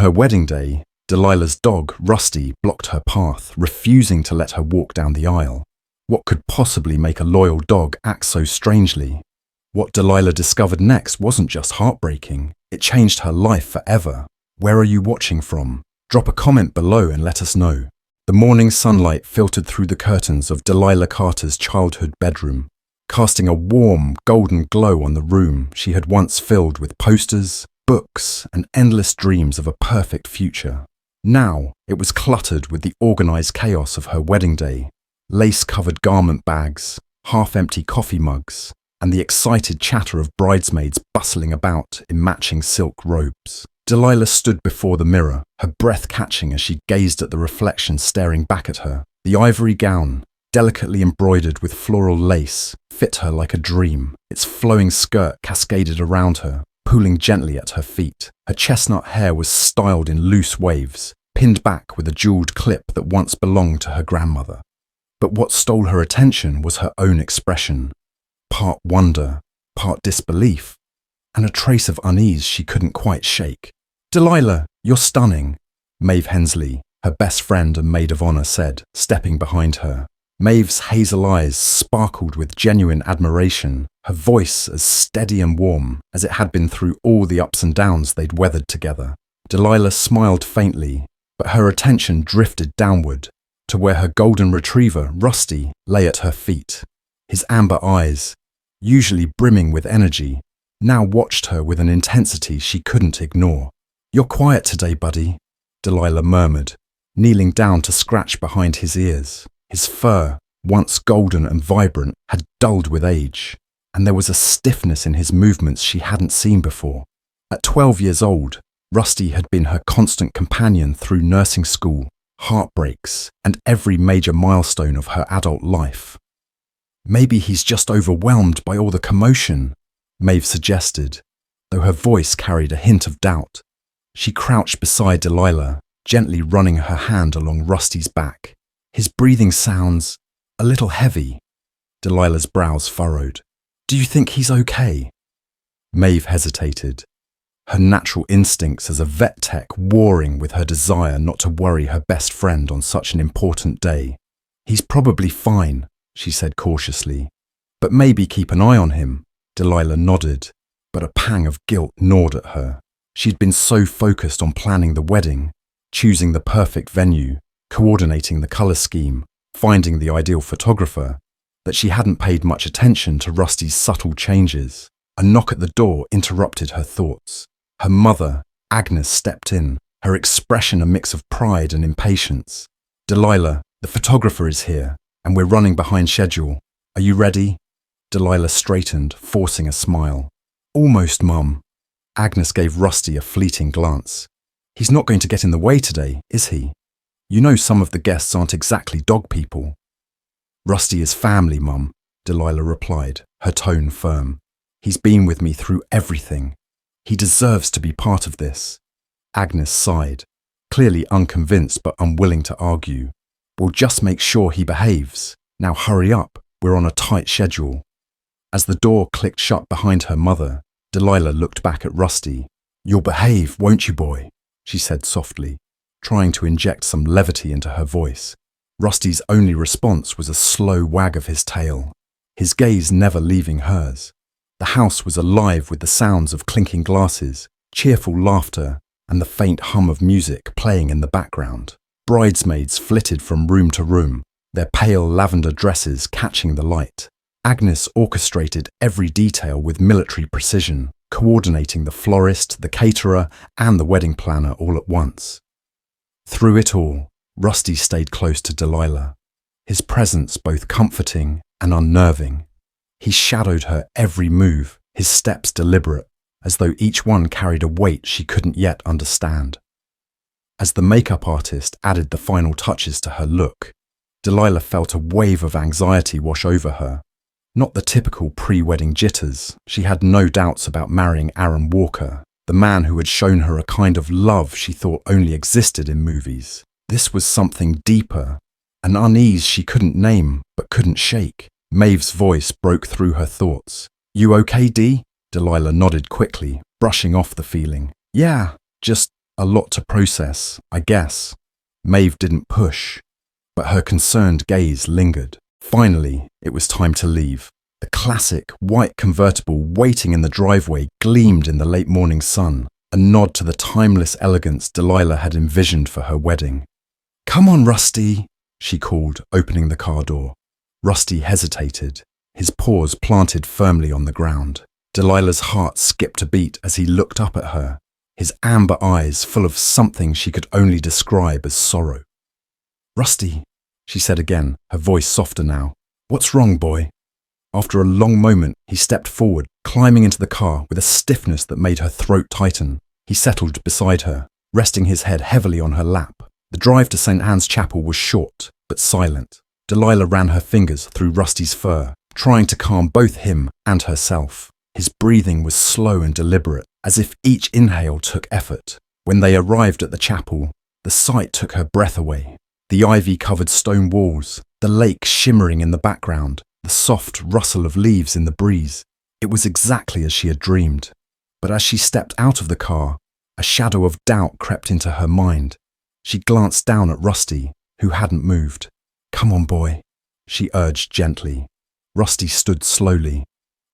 her wedding day, Delilah's dog, Rusty, blocked her path, refusing to let her walk down the aisle. What could possibly make a loyal dog act so strangely? What Delilah discovered next wasn't just heartbreaking, it changed her life forever. Where are you watching from? Drop a comment below and let us know. The morning sunlight filtered through the curtains of Delilah Carter's childhood bedroom, casting a warm, golden glow on the room she had once filled with posters, books, and endless dreams of a perfect future. Now, it was cluttered with the organized chaos of her wedding day, lace-covered garment bags, half-empty coffee mugs, and the excited chatter of bridesmaids bustling about in matching silk robes. Delilah stood before the mirror, her breath catching as she gazed at the reflection staring back at her. The ivory gown, delicately embroidered with floral lace, fit her like a dream. Its flowing skirt cascaded around her, pooling gently at her feet. Her chestnut hair was styled in loose waves, pinned back with a jeweled clip that once belonged to her grandmother. But what stole her attention was her own expression, part wonder, part disbelief, and a trace of unease she couldn't quite shake. "Delilah, you're stunning," Maeve Hensley, her best friend and maid of honor, said, stepping behind her. Maeve's hazel eyes sparkled with genuine admiration, her voice as steady and warm as it had been through all the ups and downs they'd weathered together. Delilah smiled faintly, but her attention drifted downward to where her golden retriever, Rusty, lay at her feet. His amber eyes, usually brimming with energy, now watched her with an intensity she couldn't ignore. "You're quiet today, buddy," Delilah murmured, kneeling down to scratch behind his ears. His fur, once golden and vibrant, had dulled with age, and there was a stiffness in his movements she hadn't seen before. At 12 years old, Rusty had been her constant companion through nursing school, heartbreaks, and every major milestone of her adult life. "Maybe he's just overwhelmed by all the commotion," Maeve suggested, though her voice carried a hint of doubt. She crouched beside Delilah, gently running her hand along Rusty's back. "His breathing sounds a little heavy." Delilah's brows furrowed. "Do you think he's okay?" Maeve hesitated, her natural instincts as a vet tech warring with her desire not to worry her best friend on such an important day. "He's probably fine," she said cautiously. "But maybe keep an eye on him." Delilah nodded, but a pang of guilt gnawed at her. She'd been so focused on planning the wedding, choosing the perfect venue, coordinating the colour scheme, finding the ideal photographer, that she hadn't paid much attention to Rusty's subtle changes. A knock at the door interrupted her thoughts. Her mother, Agnes, stepped in, her expression a mix of pride and impatience. "Delilah, the photographer is here, and we're running behind schedule. Are you ready?" Delilah straightened, forcing a smile. "Almost, Mum." Agnes gave Rusty a fleeting glance. "He's not going to get in the way today, is he? You know some of the guests aren't exactly dog people." "Rusty is family, Mum," Delilah replied, her tone firm. "He's been with me through everything. He deserves to be part of this." Agnes sighed, clearly unconvinced but unwilling to argue. "We'll just make sure he behaves. Now hurry up, we're on a tight schedule." As the door clicked shut behind her mother, Delilah looked back at Rusty. "You'll behave, won't you, boy?" she said softly, trying to inject some levity into her voice. Rusty's only response was a slow wag of his tail, his gaze never leaving hers. The house was alive with the sounds of clinking glasses, cheerful laughter, and the faint hum of music playing in the background. Bridesmaids flitted from room to room, their pale lavender dresses catching the light. Agnes orchestrated every detail with military precision, coordinating the florist, the caterer, and the wedding planner all at once. Through it all, Rusty stayed close to Delilah, his presence both comforting and unnerving. He shadowed her every move, his steps deliberate, as though each one carried a weight she couldn't yet understand. As the makeup artist added the final touches to her look, Delilah felt a wave of anxiety wash over her. Not the typical pre-wedding jitters. She had no doubts about marrying Aaron Walker, the man who had shown her a kind of love she thought only existed in movies. This was something deeper, an unease she couldn't name but couldn't shake. Maeve's voice broke through her thoughts. "You okay, Dee?" Delilah nodded quickly, brushing off the feeling. "Yeah, just A lot to process, I guess. Maeve didn't push, but her concerned gaze lingered. Finally, it was time to leave. The classic white convertible waiting in the driveway gleamed in the late morning sun, a nod to the timeless elegance Delilah had envisioned for her wedding. "Come on, Rusty," she called, opening the car door. Rusty hesitated, his paws planted firmly on the ground. Delilah's heart skipped a beat as he looked up at her, his amber eyes full of something she could only describe as sorrow. "Rusty," she said again, her voice softer now. "What's wrong, boy?" After a long moment, he stepped forward, climbing into the car with a stiffness that made her throat tighten. He settled beside her, resting his head heavily on her lap. The drive to St. Anne's Chapel was short, but silent. Delilah ran her fingers through Rusty's fur, trying to calm both him and herself. His breathing was slow and deliberate, as if each inhale took effort. When they arrived at the chapel, the sight took her breath away. The ivy-covered stone walls, the lake shimmering in the background, the soft rustle of leaves in the breeze. It was exactly as she had dreamed. But as she stepped out of the car, a shadow of doubt crept into her mind. She glanced down at Rusty, who hadn't moved. "Come on, boy," she urged gently. Rusty stood slowly,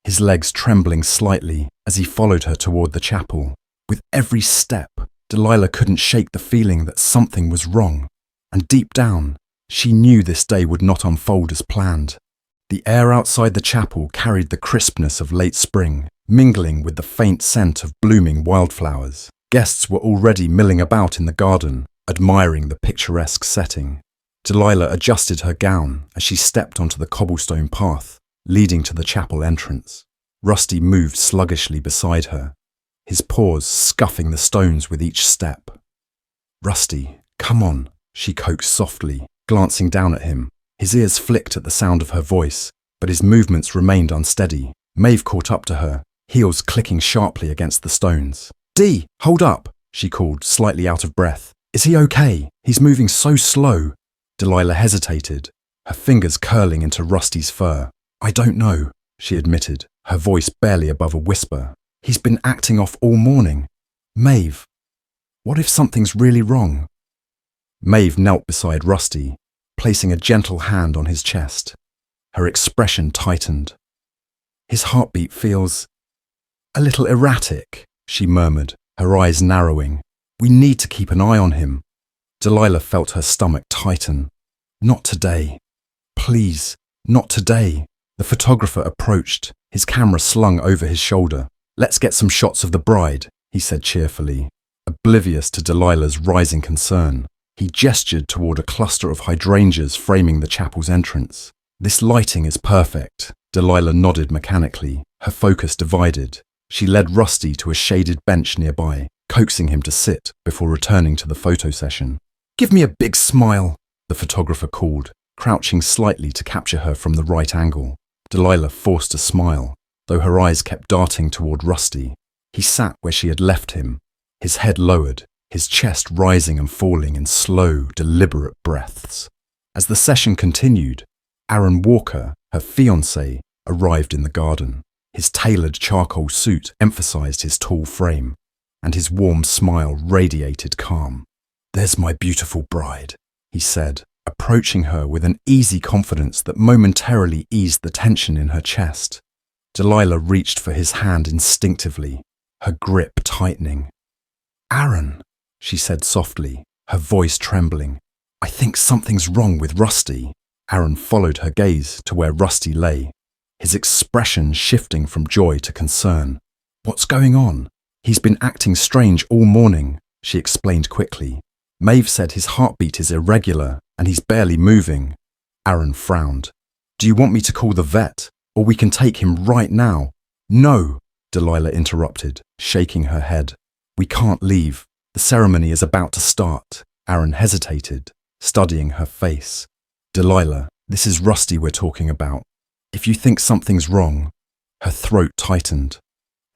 his legs trembling slightly as he followed her toward the chapel. With every step, Delilah couldn't shake the feeling that something was wrong. And deep down, she knew this day would not unfold as planned. The air outside the chapel carried the crispness of late spring, mingling with the faint scent of blooming wildflowers. Guests were already milling about in the garden, admiring the picturesque setting. Delilah adjusted her gown as she stepped onto the cobblestone path leading to the chapel entrance. Rusty moved sluggishly beside her, his paws scuffing the stones with each step. "Rusty, come on," she coaxed softly, glancing down at him. His ears flicked at the sound of her voice, but his movements remained unsteady. Maeve caught up to her, heels clicking sharply against the stones. "Dee, hold up," she called, slightly out of breath. "Is he okay? He's moving so slow." Delilah hesitated, her fingers curling into Rusty's fur. "I don't know," she admitted, her voice barely above a whisper. "He's been acting off all morning. Maeve, what if something's really wrong?" Maeve knelt beside Rusty, placing a gentle hand on his chest. Her expression tightened. "His heartbeat feels a little erratic," she murmured, her eyes narrowing. "We need to keep an eye on him." Delilah felt her stomach tighten. "Not today. Please, not today." The photographer approached, his camera slung over his shoulder. "Let's get some shots of the bride," he said cheerfully, oblivious to Delilah's rising concern. He gestured toward a cluster of hydrangeas framing the chapel's entrance. "This lighting is perfect." Delilah nodded mechanically, her focus divided. She led Rusty to a shaded bench nearby, coaxing him to sit before returning to the photo session. "Give me a big smile," the photographer called, crouching slightly to capture her from the right angle. Delilah forced a smile, though her eyes kept darting toward Rusty. He sat where she had left him, his head lowered, his chest rising and falling in slow, deliberate breaths. As the session continued, Aaron Walker, her fiancé, arrived in the garden. His tailored charcoal suit emphasized his tall frame, and his warm smile radiated calm. "There's my beautiful bride," he said, approaching her with an easy confidence that momentarily eased the tension in her chest. Delilah reached for his hand instinctively, her grip tightening. "Aaron," she said softly, her voice trembling. "I think something's wrong with Rusty." Aaron followed her gaze to where Rusty lay, his expression shifting from joy to concern. "What's going on?" "He's been acting strange all morning," she explained quickly. "Maeve said his heartbeat is irregular and he's barely moving." Aaron frowned. "Do you want me to call the vet, or we can take him right now?" "No," Delilah interrupted, shaking her head. "We can't leave. The ceremony is about to start." Aaron hesitated, studying her face. "Delilah, this is Rusty we're talking about. If you think something's wrong..." Her throat tightened,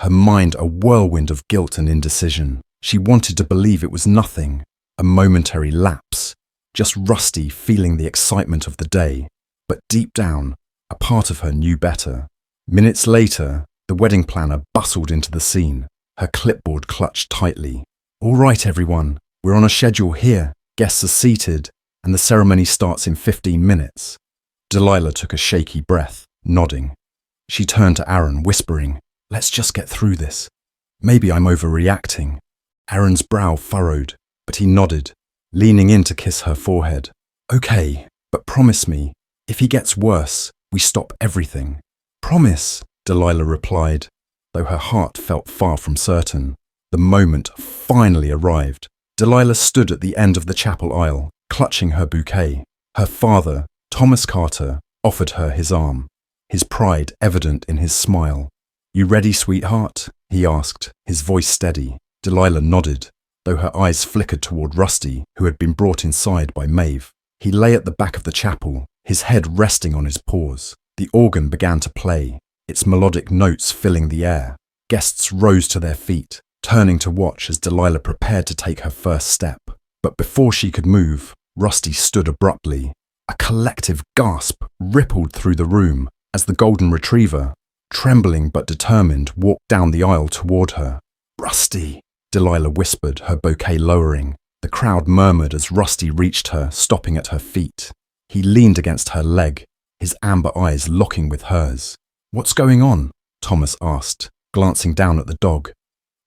her mind a whirlwind of guilt and indecision. She wanted to believe it was nothing, a momentary lapse, just Rusty feeling the excitement of the day. But deep down, a part of her knew better. Minutes later, the wedding planner bustled into the scene, her clipboard clutched tightly. All right, everyone, we're on a schedule here. Guests are seated, and the ceremony starts in 15 minutes. Delilah took a shaky breath, nodding. She turned to Aaron, whispering, "Let's just get through this. Maybe I'm overreacting." Aaron's brow furrowed, but he nodded, leaning in to kiss her forehead. "Okay, but promise me, if he gets worse, we stop everything." "Promise," Delilah replied, though her heart felt far from certain. The moment finally arrived. Delilah stood at the end of the chapel aisle, clutching her bouquet. Her father, Thomas Carter, offered her his arm, his pride evident in his smile. "You ready, sweetheart?" he asked, his voice steady. Delilah nodded, though her eyes flickered toward Rusty, who had been brought inside by Maeve. He lay at the back of the chapel, his head resting on his paws. The organ began to play, its melodic notes filling the air. Guests rose to their feet, turning to watch as Delilah prepared to take her first step. But before she could move, Rusty stood abruptly. A collective gasp rippled through the room as the golden retriever, trembling but determined, walked down the aisle toward her. "Rusty!" Delilah whispered, her bouquet lowering. The crowd murmured as Rusty reached her, stopping at her feet. He leaned against her leg, his amber eyes locking with hers. "What's going on?" Thomas asked, glancing down at the dog.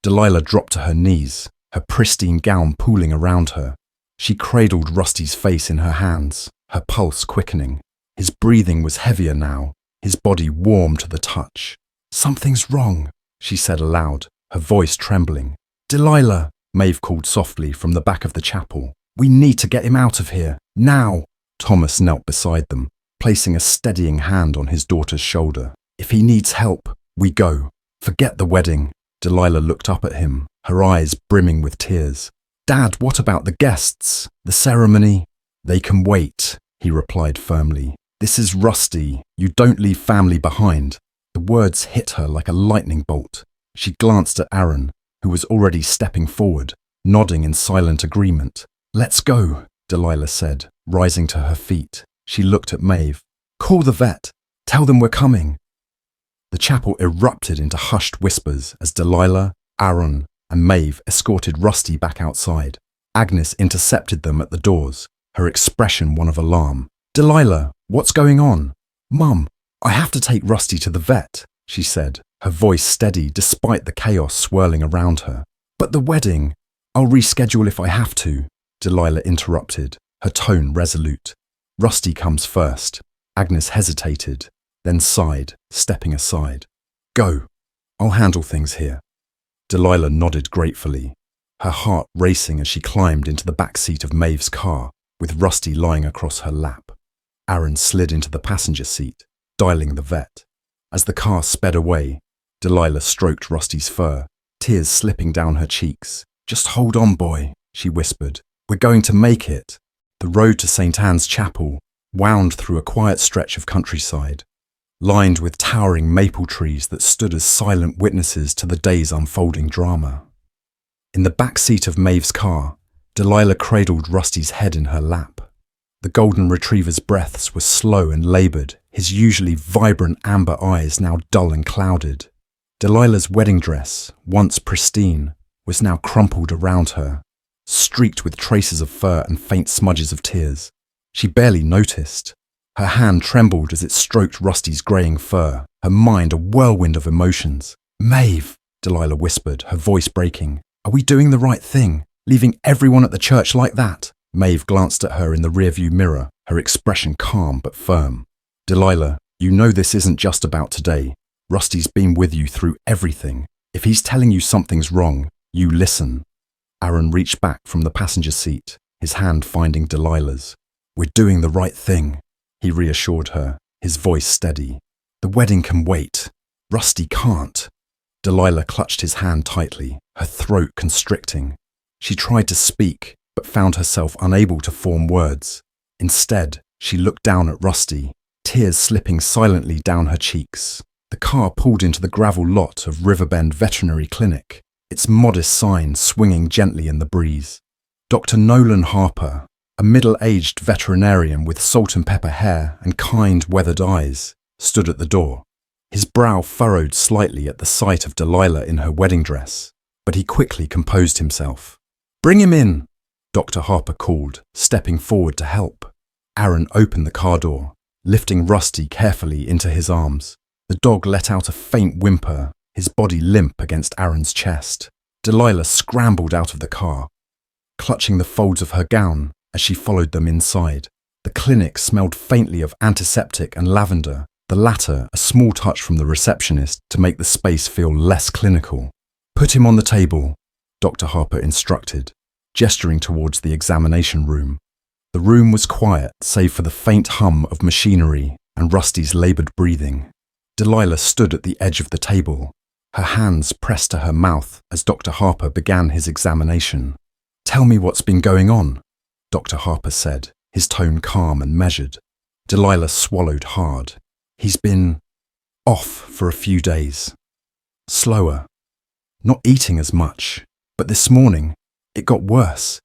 Delilah dropped to her knees, her pristine gown pooling around her. She cradled Rusty's face in her hands, her pulse quickening. His breathing was heavier now, his body warm to the touch. "Something's wrong," she said aloud, her voice trembling. "Delilah," Maeve called softly from the back of the chapel. "We need to get him out of here, now." Thomas knelt beside them, placing a steadying hand on his daughter's shoulder. "If he needs help, we go. Forget the wedding." Delilah looked up at him, her eyes brimming with tears. "Dad, what about the guests? The ceremony?" "They can wait," he replied firmly. "This is Rusty. You don't leave family behind." The words hit her like a lightning bolt. She glanced at Aaron, who was already stepping forward, nodding in silent agreement. "Let's go," Delilah said, rising to her feet. She looked at Maeve. "Call the vet. Tell them we're coming." The chapel erupted into hushed whispers as Delilah, Aaron, and Maeve escorted Rusty back outside. Agnes intercepted them at the doors, her expression one of alarm. "Delilah, what's going on?" "Mum, I have to take Rusty to the vet," she said, her voice steady despite the chaos swirling around her. "But the wedding, I'll reschedule if I have to," Delilah interrupted, her tone resolute. "Rusty comes first." Agnes hesitated, then sighed, stepping aside. "Go. I'll handle things here." Delilah nodded gratefully, her heart racing as she climbed into the back seat of Maeve's car, with Rusty lying across her lap. Aaron slid into the passenger seat, dialing the vet. As the car sped away, Delilah stroked Rusty's fur, tears slipping down her cheeks. "Just hold on, boy," she whispered. "We're going to make it." The road to St. Anne's Chapel wound through a quiet stretch of countryside, lined with towering maple trees that stood as silent witnesses to the day's unfolding drama. In the back seat of Maeve's car, Delilah cradled Rusty's head in her lap. The golden retriever's breaths were slow and laboured, his usually vibrant amber eyes now dull and clouded. Delilah's wedding dress, once pristine, was now crumpled around her, streaked with traces of fur and faint smudges of tears. She barely noticed. Her hand trembled as it stroked Rusty's greying fur, her mind a whirlwind of emotions. "Maeve," Delilah whispered, her voice breaking. "Are we doing the right thing, leaving everyone at the church like that?" Maeve glanced at her in the rearview mirror, her expression calm but firm. "Delilah, you know this isn't just about today. Rusty's been with you through everything. If he's telling you something's wrong, you listen." Aaron reached back from the passenger seat, his hand finding Delilah's. "We're doing the right thing," he reassured her, his voice steady. "The wedding can wait. Rusty can't." Delilah clutched his hand tightly, her throat constricting. She tried to speak, but found herself unable to form words. Instead, she looked down at Rusty, tears slipping silently down her cheeks. The car pulled into the gravel lot of Riverbend Veterinary Clinic, its modest sign swinging gently in the breeze. Dr. Nolan Harper, a middle-aged veterinarian with salt and pepper hair and kind, weathered eyes, stood at the door. His brow furrowed slightly at the sight of Delilah in her wedding dress, but he quickly composed himself. Bring him in, Dr. Harper called, stepping forward to help. Aaron opened the car door, lifting Rusty carefully into his arms. The dog let out a faint whimper, his body limp against Aaron's chest. Delilah scrambled out of the car, clutching the folds of her gown as she followed them inside. The clinic smelled faintly of antiseptic and lavender, the latter a small touch from the receptionist to make the space feel less clinical. Put him on the table, Dr. Harper instructed, gesturing towards the examination room. The room was quiet, save for the faint hum of machinery and Rusty's laboured breathing. Delilah stood at the edge of the table, her hands pressed to her mouth as Dr. Harper began his examination. Tell me what's been going on, Dr. Harper said, his tone calm and measured. Delilah swallowed hard. He's been off for a few days. Slower. Not eating as much. But this morning, it got worse.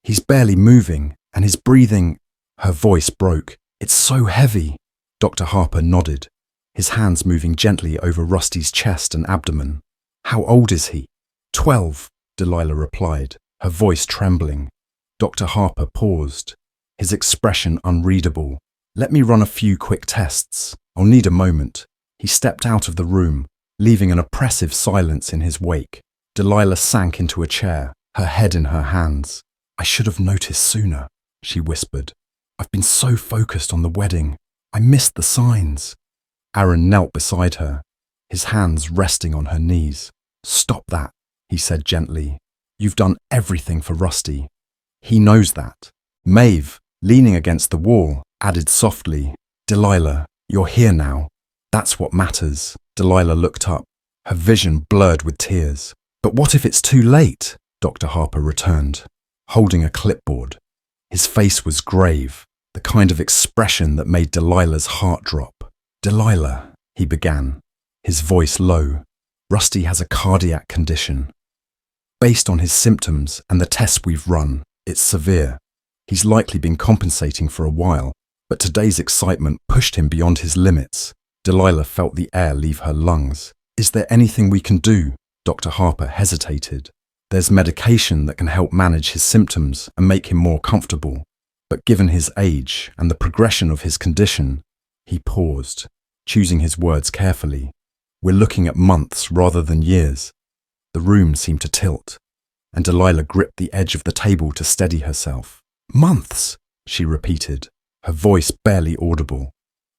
He's barely moving, and his breathing... Her voice broke. It's so heavy. Dr. Harper nodded, his hands moving gently over Rusty's chest and abdomen. How old is he? 12, Delilah replied, her voice trembling. Dr. Harper paused, his expression unreadable. Let me run a few quick tests. I'll need a moment. He stepped out of the room, leaving an oppressive silence in his wake. Delilah sank into a chair, her head in her hands. I should have noticed sooner, she whispered. I've been so focused on the wedding. I missed the signs. Aaron knelt beside her, his hands resting on her knees. Stop that, he said gently. You've done everything for Rusty. He knows that. Maeve, leaning against the wall, added softly, Delilah, you're here now. That's what matters. Delilah looked up, her vision blurred with tears. But what if it's too late? Dr. Harper returned, holding a clipboard. His face was grave, the kind of expression that made Delilah's heart drop. Delilah, he began, his voice low. Rusty has a cardiac condition. Based on his symptoms and the tests we've run, it's severe. He's likely been compensating for a while, but today's excitement pushed him beyond his limits. Delilah felt the air leave her lungs. Is there anything we can do? Dr. Harper hesitated. There's medication that can help manage his symptoms and make him more comfortable. But given his age and the progression of his condition, he paused, choosing his words carefully. We're looking at months rather than years. The room seemed to tilt, and Delilah gripped the edge of the table to steady herself. Months, she repeated, her voice barely audible.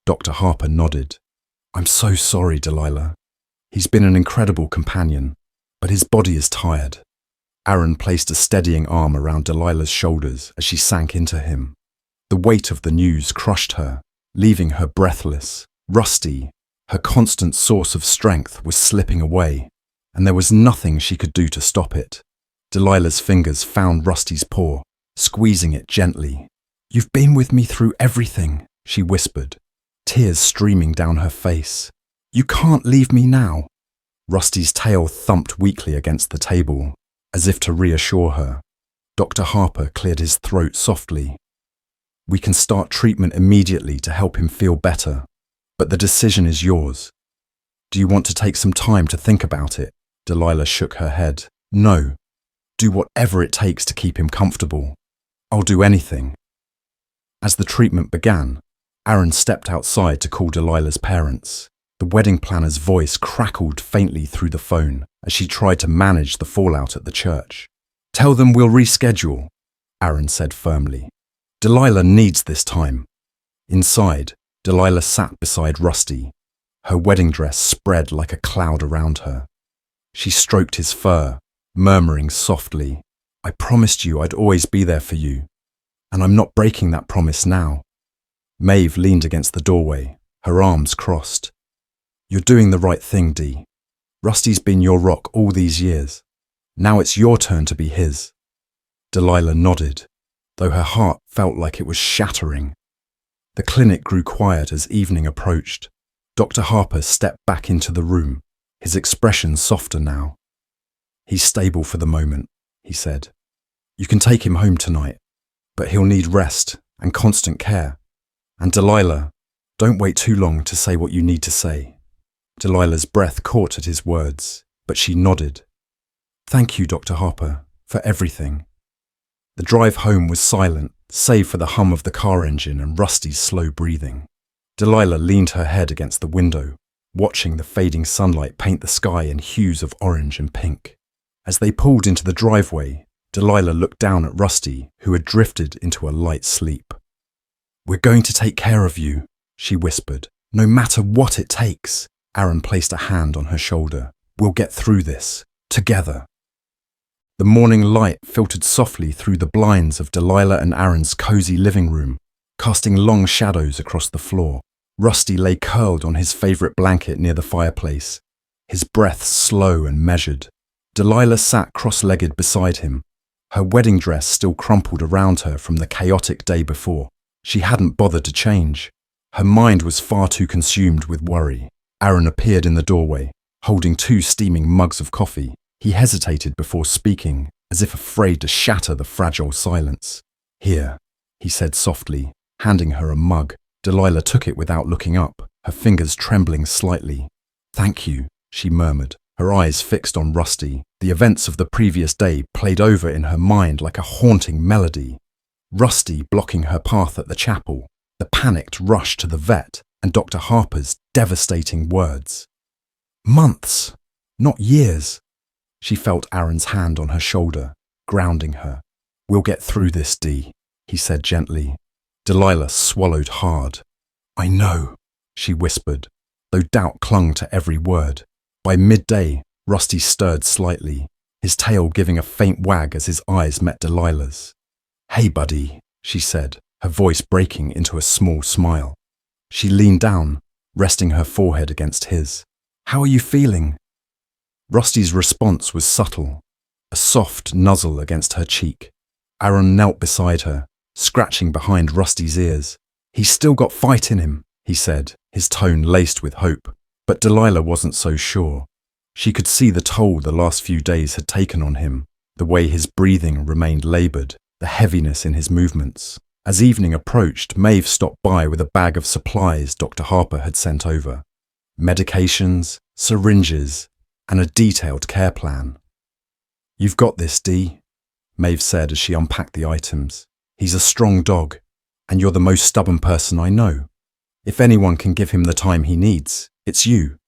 Dr. Harper nodded. I'm so sorry, Delilah. He's been an incredible companion, but his body is tired. Aaron placed a steadying arm around Delilah's shoulders as she sank into him. The weight of the news crushed her, leaving her breathless. Rusty, her constant source of strength, was slipping away, and there was nothing she could do to stop it. Delilah's fingers found Rusty's paw, squeezing it gently. You've been with me through everything, she whispered, tears streaming down her face. You can't leave me now. Rusty's tail thumped weakly against the table, as if to reassure her. Dr. Harper cleared his throat softly. We can start treatment immediately to help him feel better, but the decision is yours. Do you want to take some time to think about it? Delilah shook her head. No. Do whatever it takes to keep him comfortable. I'll do anything. As the treatment began, Aaron stepped outside to call Delilah's parents. The wedding planner's voice crackled faintly through the phone as she tried to manage the fallout at the church. Tell them we'll reschedule, Aaron said firmly. Delilah needs this time. Inside, Delilah sat beside Rusty, her wedding dress spread like a cloud around her. She stroked his fur, murmuring softly, I promised you I'd always be there for you, and I'm not breaking that promise now. Maeve leaned against the doorway, her arms crossed. You're doing the right thing, Dee. Rusty's been your rock all these years. Now it's your turn to be his. Delilah nodded, though her heart felt like it was shattering. The clinic grew quiet as evening approached. Dr. Harper stepped back into the room, his expression softer now. He's stable for the moment, he said. You can take him home tonight, but he'll need rest and constant care. And Delilah, don't wait too long to say what you need to say. Delilah's breath caught at his words, but she nodded. Thank you, Dr. Harper, for everything. The drive home was silent, save for the hum of the car engine and Rusty's slow breathing. Delilah leaned her head against the window, watching the fading sunlight paint the sky in hues of orange and pink. As they pulled into the driveway, Delilah looked down at Rusty, who had drifted into a light sleep. "We're going to take care of you," she whispered. "No matter what it takes." Aaron placed a hand on her shoulder. "We'll get through this, together." The morning light filtered softly through the blinds of Delilah and Aaron's cozy living room, casting long shadows across the floor. Rusty lay curled on his favourite blanket near the fireplace, his breath slow and measured. Delilah sat cross-legged beside him, her wedding dress still crumpled around her from the chaotic day before. She hadn't bothered to change. Her mind was far too consumed with worry. Aaron appeared in the doorway, holding 2 steaming mugs of coffee. He hesitated before speaking, as if afraid to shatter the fragile silence. "Here," he said softly, handing her a mug. Delilah took it without looking up, her fingers trembling slightly. "Thank you," she murmured, her eyes fixed on Rusty. The events of the previous day played over in her mind like a haunting melody. Rusty blocking her path at the chapel, the panicked rush to the vet, and Dr. Harper's devastating words. Months, not years. She felt Aaron's hand on her shoulder, grounding her. "We'll get through this, Dee," he said gently. Delilah swallowed hard. "I know," she whispered, though doubt clung to every word. By midday, Rusty stirred slightly, his tail giving a faint wag as his eyes met Delilah's. "Hey, buddy," she said, her voice breaking into a small smile. She leaned down, resting her forehead against his. "How are you feeling?" Rusty's response was subtle, a soft nuzzle against her cheek. Aaron knelt beside her, scratching behind Rusty's ears. "He's still got fight in him," he said, his tone laced with hope. But Delilah wasn't so sure. She could see the toll the last few days had taken on him, the way his breathing remained laboured, the heaviness in his movements. As evening approached, Maeve stopped by with a bag of supplies Dr. Harper had sent over. Medications, syringes, and a detailed care plan. "You've got this, Dee," Maeve said as she unpacked the items. "He's a strong dog, and you're the most stubborn person I know. If anyone can give him the time he needs, it's you."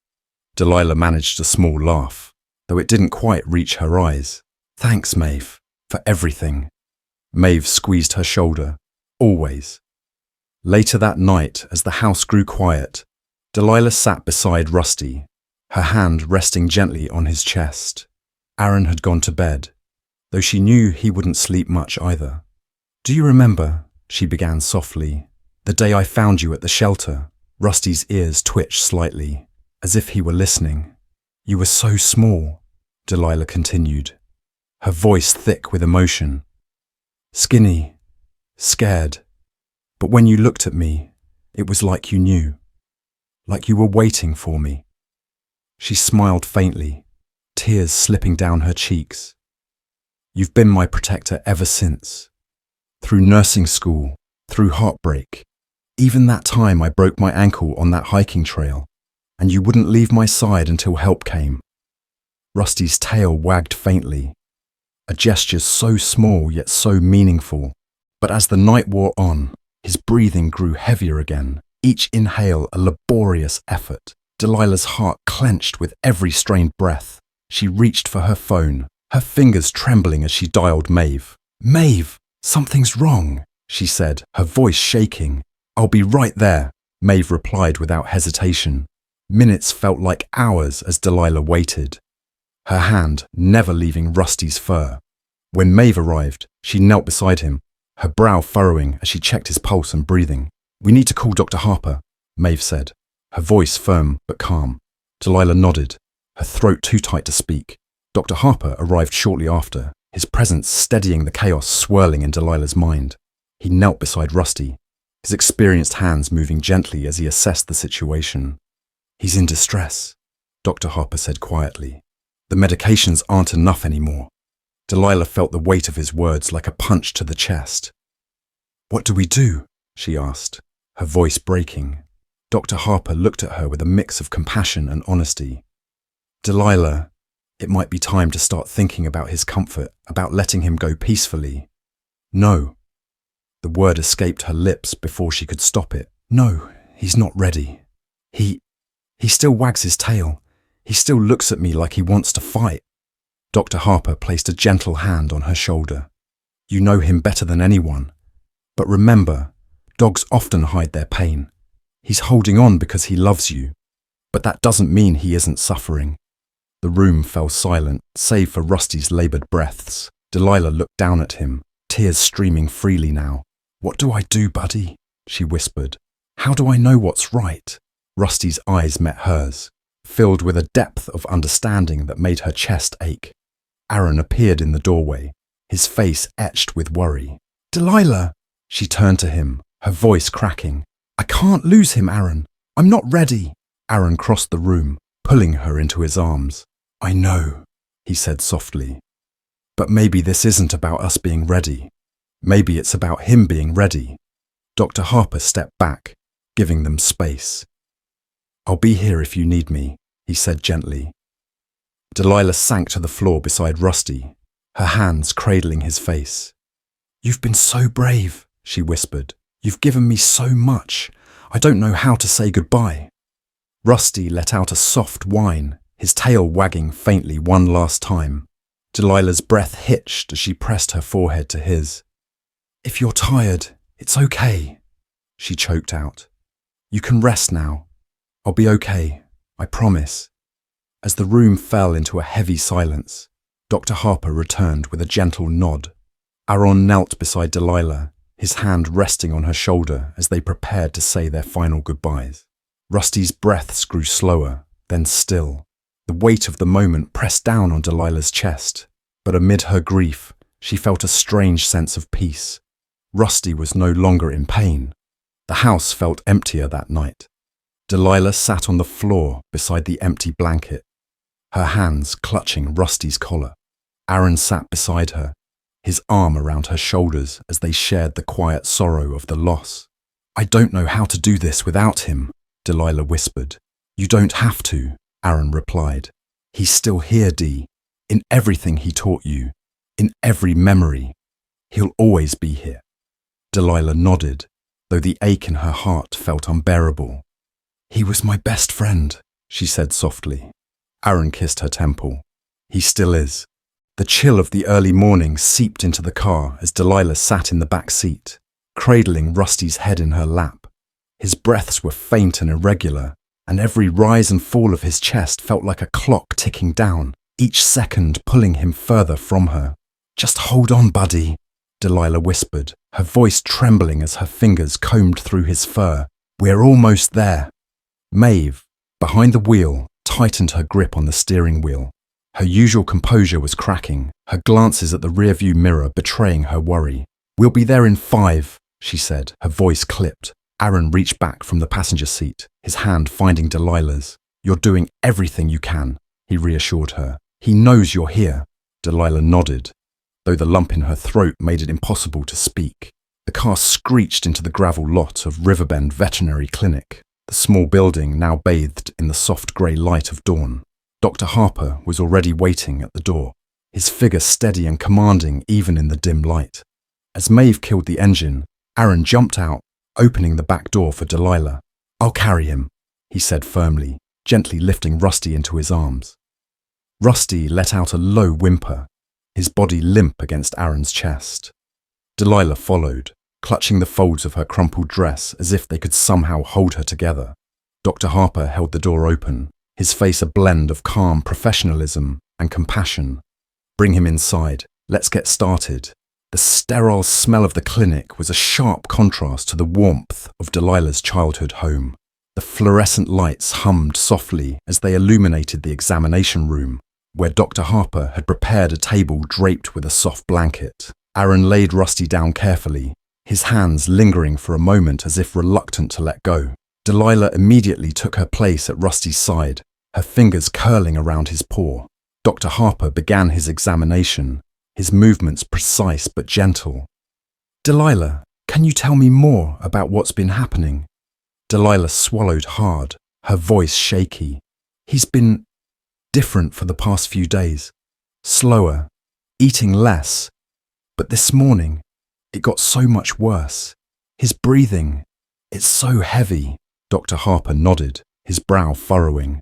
Delilah managed a small laugh, though it didn't quite reach her eyes. "Thanks, Maeve, for everything." Maeve squeezed her shoulder. "Always." Later that night, as the house grew quiet, Delilah sat beside Rusty, her hand resting gently on his chest. Aaron had gone to bed, though she knew he wouldn't sleep much either. "Do you remember," she began softly, "the day I found you at the shelter?" Rusty's ears twitched slightly, as if he were listening. "You were so small," Delilah continued, her voice thick with emotion. "Skinny, scared. But when you looked at me, it was like you knew. Like you were waiting for me." She smiled faintly, tears slipping down her cheeks. "You've been my protector ever since. Through nursing school, through heartbreak. Even that time I broke my ankle on that hiking trail, and you wouldn't leave my side until help came." Rusty's tail wagged faintly, a gesture so small yet so meaningful. But as the night wore on, his breathing grew heavier again, each inhale a laborious effort. Delilah's heart clenched with every strained breath. She reached for her phone, her fingers trembling as she dialed Maeve. "Maeve, something's wrong," she said, her voice shaking. "I'll be right there," Maeve replied without hesitation. Minutes felt like hours as Delilah waited, her hand never leaving Rusty's fur. When Maeve arrived, she knelt beside him, her brow furrowing as she checked his pulse and breathing. "We need to call Dr. Harper," Maeve said, her voice firm but calm. Delilah nodded, her throat too tight to speak. Dr. Harper arrived shortly after, his presence steadying the chaos swirling in Delilah's mind. He knelt beside Rusty, his experienced hands moving gently as he assessed the situation. "He's in distress," Dr. Harper said quietly. "The medications aren't enough anymore." Delilah felt the weight of his words like a punch to the chest. "What do we do?" she asked, her voice breaking. Dr. Harper looked at her with a mix of compassion and honesty. "Delilah, it might be time to start thinking about his comfort, about letting him go peacefully. No. The word escaped her lips before she could stop it. No, he's not ready. He still wags his tail. He still looks at me like he wants to fight. Dr. Harper placed a gentle hand on her shoulder. You know him better than anyone. But remember, dogs often hide their pain. He's holding on because he loves you. But that doesn't mean he isn't suffering. The room fell silent, save for Rusty's laboured breaths. Delilah looked down at him, tears streaming freely now. What do I do, buddy? She whispered. How do I know what's right? Rusty's eyes met hers, filled with a depth of understanding that made her chest ache. Aaron appeared in the doorway, his face etched with worry. Delilah! She turned to him, her voice cracking. I can't lose him, Aaron. I'm not ready. Aaron crossed the room, pulling her into his arms. I know, he said softly. But maybe this isn't about us being ready. Maybe it's about him being ready. Dr. Harper stepped back, giving them space. I'll be here if you need me, he said gently. Delilah sank to the floor beside Rusty, her hands cradling his face. You've been so brave, she whispered. You've given me so much. I don't know how to say goodbye. Rusty let out a soft whine, his tail wagging faintly one last time. Delilah's breath hitched as she pressed her forehead to his. If you're tired, it's okay, she choked out. You can rest now. I'll be okay, I promise. As the room fell into a heavy silence, Dr. Harper returned with a gentle nod. Aaron knelt beside Delilah, his hand resting on her shoulder as they prepared to say their final goodbyes. Rusty's breaths grew slower, then still. The weight of the moment pressed down on Delilah's chest, but amid her grief, she felt a strange sense of peace. Rusty was no longer in pain. The house felt emptier that night. Delilah sat on the floor beside the empty blanket, her hands clutching Rusty's collar. Aaron sat beside her, his arm around her shoulders as they shared the quiet sorrow of the loss. I don't know how to do this without him, Delilah whispered. You don't have to, Aaron replied. He's still here, Dee, in everything he taught you, in every memory. He'll always be here. Delilah nodded, though the ache in her heart felt unbearable. He was my best friend, she said softly. Aaron kissed her temple. He still is. The chill of the early morning seeped into the car as Delilah sat in the back seat, cradling Rusty's head in her lap. His breaths were faint and irregular, and every rise and fall of his chest felt like a clock ticking down, each second pulling him further from her. Just hold on, buddy, Delilah whispered, her voice trembling as her fingers combed through his fur. We're almost there. Maeve, behind the wheel, tightened her grip on the steering wheel. Her usual composure was cracking, her glances at the rearview mirror betraying her worry. We'll be there in 5, she said, her voice clipped. Aaron reached back from the passenger seat, his hand finding Delilah's. You're doing everything you can, he reassured her. He knows you're here. Delilah nodded, though the lump in her throat made it impossible to speak. The car screeched into the gravel lot of Riverbend Veterinary Clinic, the small building now bathed in the soft grey light of dawn. Dr. Harper was already waiting at the door, his figure steady and commanding even in the dim light. As Maeve killed the engine, Aaron jumped out, opening the back door for Delilah. I'll carry him, he said firmly, gently lifting Rusty into his arms. Rusty let out a low whimper, his body limp against Aaron's chest. Delilah followed, clutching the folds of her crumpled dress as if they could somehow hold her together. Dr. Harper held the door open, his face a blend of calm professionalism and compassion. Bring him inside. Let's get started. The sterile smell of the clinic was a sharp contrast to the warmth of Delilah's childhood home. The fluorescent lights hummed softly as they illuminated the examination room, where Dr. Harper had prepared a table draped with a soft blanket. Aaron laid Rusty down carefully, his hands lingering for a moment as if reluctant to let go. Delilah immediately took her place at Rusty's side, her fingers curling around his paw. Dr. Harper began his examination, his movements precise but gentle. Delilah, can you tell me more about what's been happening? Delilah swallowed hard, her voice shaky. He's been different for the past few days. Slower, eating less. But this morning, It got so much worse. His breathing, it's so heavy. Dr. Harper nodded, his brow furrowing.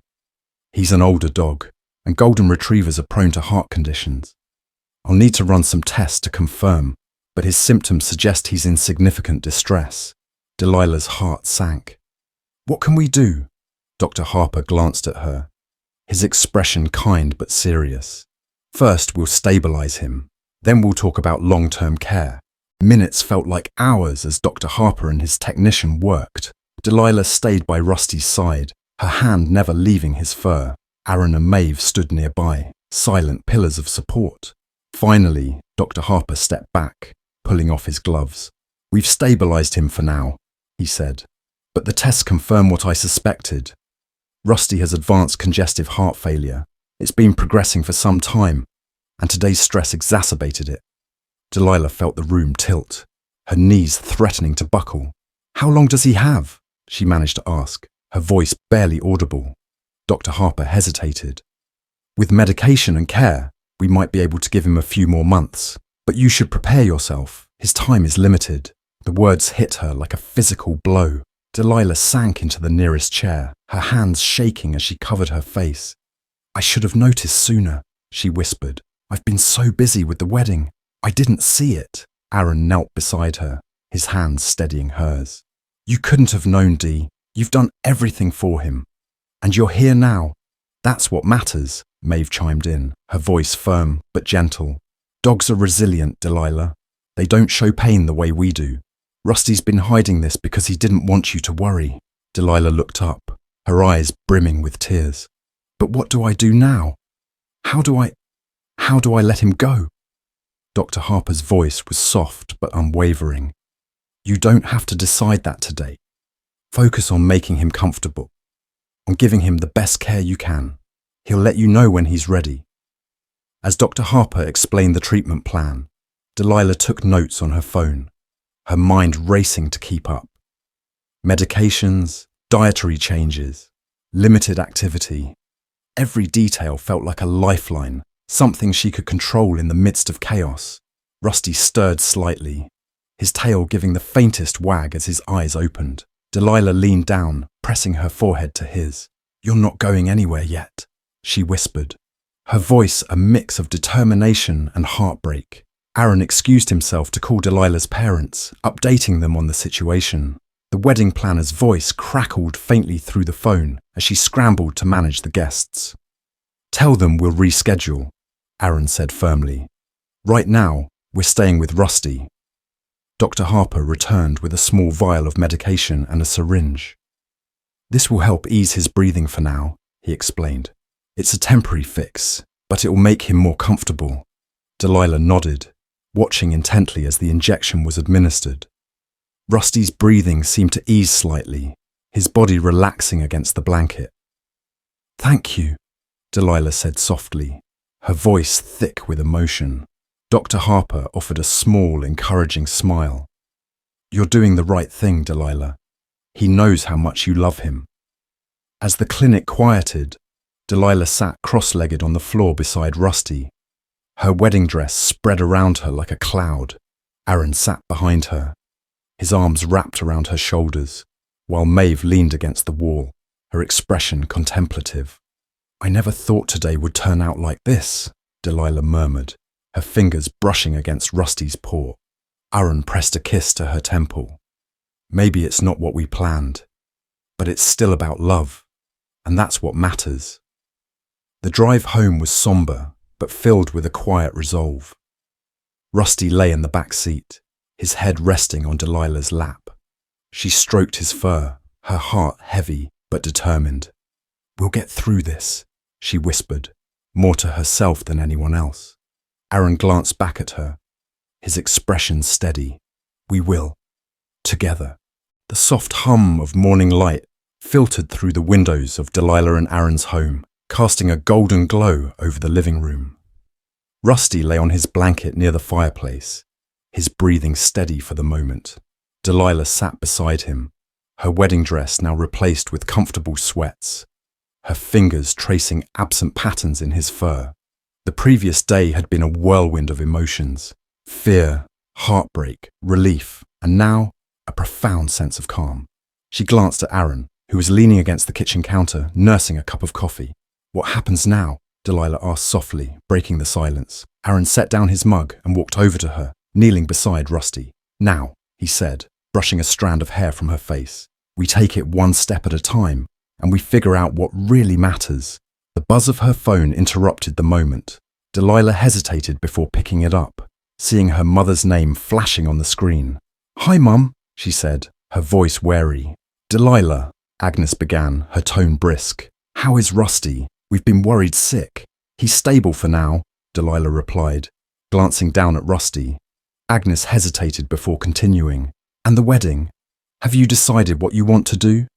He's an older dog, and golden retrievers are prone to heart conditions. I'll need to run some tests to confirm, but his symptoms suggest he's in significant distress. Delilah's heart sank. What can we do? Dr. Harper glanced at her, his expression kind but serious. First, we'll stabilize him. Then we'll talk about long-term care. Minutes felt like hours as Dr. Harper and his technician worked. Delilah stayed by Rusty's side, her hand never leaving his fur. Aaron and Maeve stood nearby, silent pillars of support. Finally, Dr. Harper stepped back, pulling off his gloves. We've stabilized him for now, he said. But the tests confirm what I suspected. Rusty has advanced congestive heart failure. It's been progressing for some time, and today's stress exacerbated it. Delilah felt the room tilt, her knees threatening to buckle. How long does he have? She managed to ask, her voice barely audible. Dr. Harper hesitated. With medication and care, we might be able to give him a few more months. But you should prepare yourself. His time is limited. The words hit her like a physical blow. Delilah sank into the nearest chair, her hands shaking as she covered her face. I should have noticed sooner, she whispered. I've been so busy with the wedding. I didn't see it. Aaron knelt beside her, his hands steadying hers. You couldn't have known, Dee. You've done everything for him. And you're here now. That's what matters, Maeve chimed in, her voice firm but gentle. Dogs are resilient, Delilah. They don't show pain the way we do. Rusty's been hiding this because he didn't want you to worry. Delilah looked up, her eyes brimming with tears. But what do I do now? How do I let him go? Dr. Harper's voice was soft but unwavering. You don't have to decide that today. Focus on making him comfortable, on giving him the best care you can. He'll let you know when he's ready. As Dr. Harper explained the treatment plan, Delilah took notes on her phone, her mind racing to keep up. Medications, dietary changes, limited activity. Every detail felt like a lifeline, something she could control in the midst of chaos. Rusty stirred slightly, his tail giving the faintest wag as his eyes opened. Delilah leaned down, pressing her forehead to his. You're not going anywhere yet, she whispered, her voice a mix of determination and heartbreak. Aaron excused himself to call Delilah's parents, updating them on the situation. The wedding planner's voice crackled faintly through the phone as she scrambled to manage the guests. Tell them we'll reschedule, Aaron said firmly. Right now, we're staying with Rusty. Dr. Harper returned with a small vial of medication and a syringe. This will help ease his breathing for now, he explained. It's a temporary fix, but it will make him more comfortable. Delilah nodded, watching intently as the injection was administered. Rusty's breathing seemed to ease slightly, his body relaxing against the blanket. Thank you, Delilah said softly, her voice thick with emotion. Dr. Harper offered a small, encouraging smile. You're doing the right thing, Delilah. He knows how much you love him. As the clinic quieted, Delilah sat cross-legged on the floor beside Rusty. Her wedding dress spread around her like a cloud. Aaron sat behind her, his arms wrapped around her shoulders, while Maeve leaned against the wall, her expression contemplative. I never thought today would turn out like this, Delilah murmured, her fingers brushing against Rusty's paw. Aaron pressed a kiss to her temple. Maybe it's not what we planned, but it's still about love, and that's what matters. The drive home was somber, but filled with a quiet resolve. Rusty lay in the back seat, his head resting on Delilah's lap. She stroked his fur, her heart heavy but determined. We'll get through this, she whispered, more to herself than anyone else. Aaron glanced back at her, his expression steady. We will. Together. The soft hum of morning light filtered through the windows of Delilah and Aaron's home, casting a golden glow over the living room. Rusty lay on his blanket near the fireplace, his breathing steady for the moment. Delilah sat beside him, her wedding dress now replaced with comfortable sweats, her fingers tracing absent patterns in his fur. The previous day had been a whirlwind of emotions: fear, heartbreak, relief, and now a profound sense of calm. She glanced at Aaron, who was leaning against the kitchen counter, nursing a cup of coffee. "What happens now?" Delilah asked softly, breaking the silence. Aaron set down his mug and walked over to her, kneeling beside Rusty. "Now," he said, brushing a strand of hair from her face, "we take it one step at a time, and we figure out what really matters." The buzz of her phone interrupted the moment. Delilah hesitated before picking it up, seeing her mother's name flashing on the screen. "Hi, Mum," she said, her voice wary. "Delilah," Agnes began, her tone brisk. "How is Rusty? We've been worried sick." "He's stable for now," Delilah replied, glancing down at Rusty. Agnes hesitated before continuing. "And the wedding? Have you decided what you want to do?"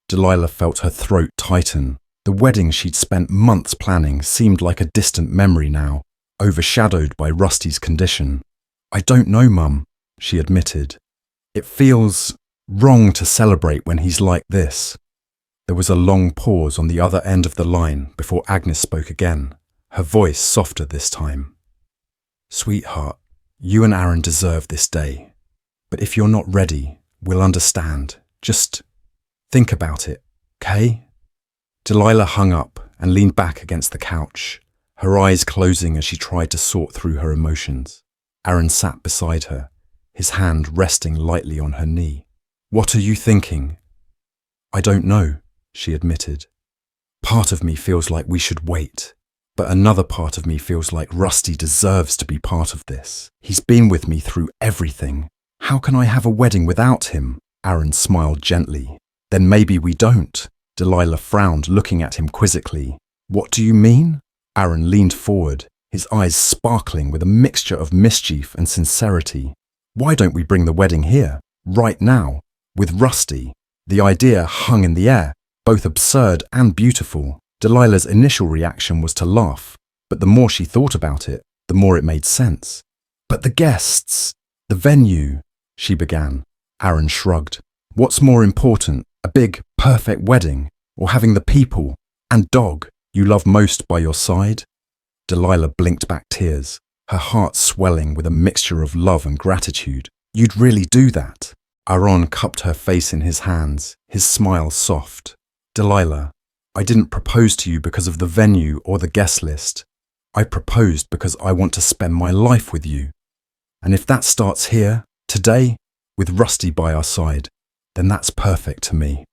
Delilah felt her throat tighten. The wedding she'd spent months planning seemed like a distant memory now, overshadowed by Rusty's condition. "I don't know, Mum," she admitted. "It feels wrong to celebrate when he's like this." There was a long pause on the other end of the line before Agnes spoke again, her voice softer this time. "Sweetheart, you and Aaron deserve this day. But if you're not ready, we'll understand. Just think about it, okay?" Delilah hung up and leaned back against the couch, her eyes closing as she tried to sort through her emotions. Aaron sat beside her, his hand resting lightly on her knee. "What are you thinking?" "I don't know," she admitted. "Part of me feels like we should wait, but another part of me feels like Rusty deserves to be part of this. He's been with me through everything. How can I have a wedding without him?" Aaron smiled gently. "Then maybe we don't." Delilah frowned, looking at him quizzically. "What do you mean?" Aaron leaned forward, his eyes sparkling with a mixture of mischief and sincerity. "Why don't we bring the wedding here, right now, with Rusty?" The idea hung in the air, both absurd and beautiful. Delilah's initial reaction was to laugh, but the more she thought about it, the more it made sense. "But the guests, the venue," she began. Aaron shrugged. "What's more important, a big, perfect wedding, or having the people and dog you love most by your side?" Delilah blinked back tears, her heart swelling with a mixture of love and gratitude. "You'd really do that?" Aaron cupped her face in his hands, his smile soft. "Delilah, I didn't propose to you because of the venue or the guest list. I proposed because I want to spend my life with you. And if that starts here, today, with Rusty by our side, then that's perfect to me."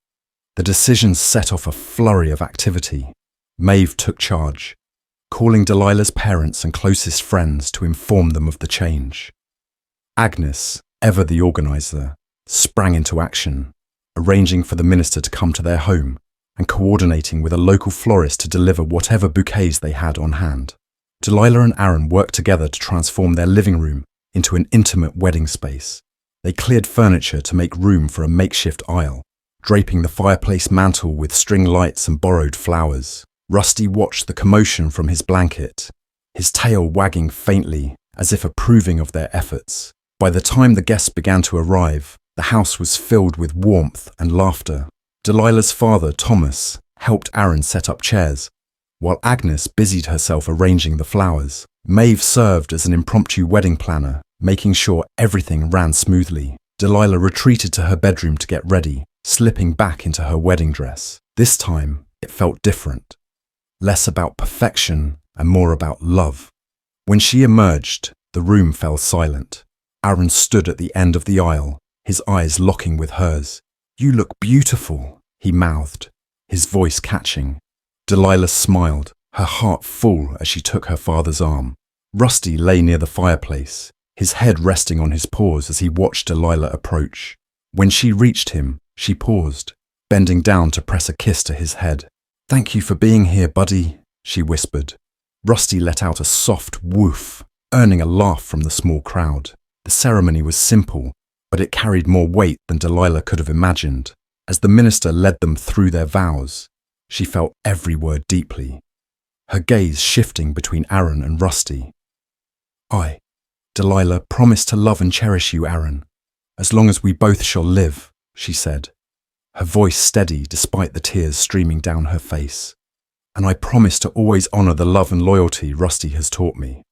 The decision set off a flurry of activity. Maeve took charge, calling Delilah's parents and closest friends to inform them of the change. Agnes, ever the organizer, sprang into action, arranging for the minister to come to their home and coordinating with a local florist to deliver whatever bouquets they had on hand. Delilah and Aaron worked together to transform their living room into an intimate wedding space. They cleared furniture to make room for a makeshift aisle, draping the fireplace mantel with string lights and borrowed flowers. Rusty watched the commotion from his blanket, his tail wagging faintly as if approving of their efforts. By the time the guests began to arrive, the house was filled with warmth and laughter. Delilah's father, Thomas, helped Aaron set up chairs, while Agnes busied herself arranging the flowers. Maeve served as an impromptu wedding planner, making sure everything ran smoothly. Delilah retreated to her bedroom to get ready, slipping back into her wedding dress. This time, it felt different. Less about perfection and more about love. When she emerged, the room fell silent. Aaron stood at the end of the aisle, his eyes locking with hers. "You look beautiful," he mouthed, his voice catching. Delilah smiled, her heart full as she took her father's arm. Rusty lay near the fireplace, his head resting on his paws as he watched Delilah approach. When she reached him, she paused, bending down to press a kiss to his head. "Thank you for being here, buddy," she whispered. Rusty let out a soft woof, earning a laugh from the small crowd. The ceremony was simple, but it carried more weight than Delilah could have imagined. As the minister led them through their vows, she felt every word deeply, her gaze shifting between Aaron and Rusty. "I, Delilah, promise to love and cherish you, Aaron, as long as we both shall live," she said, her voice steady despite the tears streaming down her face. "And I promise to always honor the love and loyalty Rusty has taught me."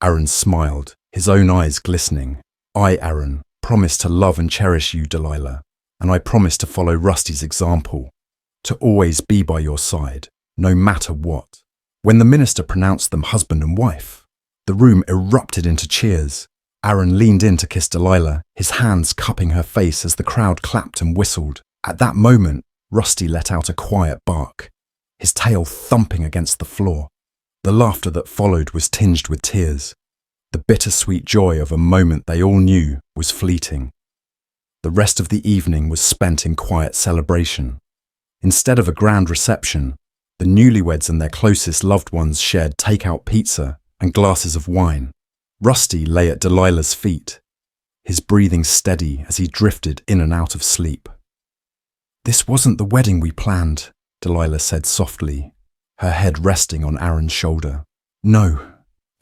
Aaron smiled, his own eyes glistening. I, Aaron, promise to love and cherish you, Delilah, and I promise to follow Rusty's example, to always be by your side, no matter what." When the minister pronounced them husband and wife, the room erupted into cheers. Aaron leaned in to kiss Delilah, his hands cupping her face as the crowd clapped and whistled. At that moment, Rusty let out a quiet bark, his tail thumping against the floor. The laughter that followed was tinged with tears. The bittersweet joy of a moment they all knew was fleeting. The rest of the evening was spent in quiet celebration. Instead of a grand reception, the newlyweds and their closest loved ones shared takeout pizza and glasses of wine. Rusty lay at Delilah's feet, his breathing steady as he drifted in and out of sleep. "This wasn't the wedding we planned," Delilah said softly, her head resting on Aaron's shoulder. "No,"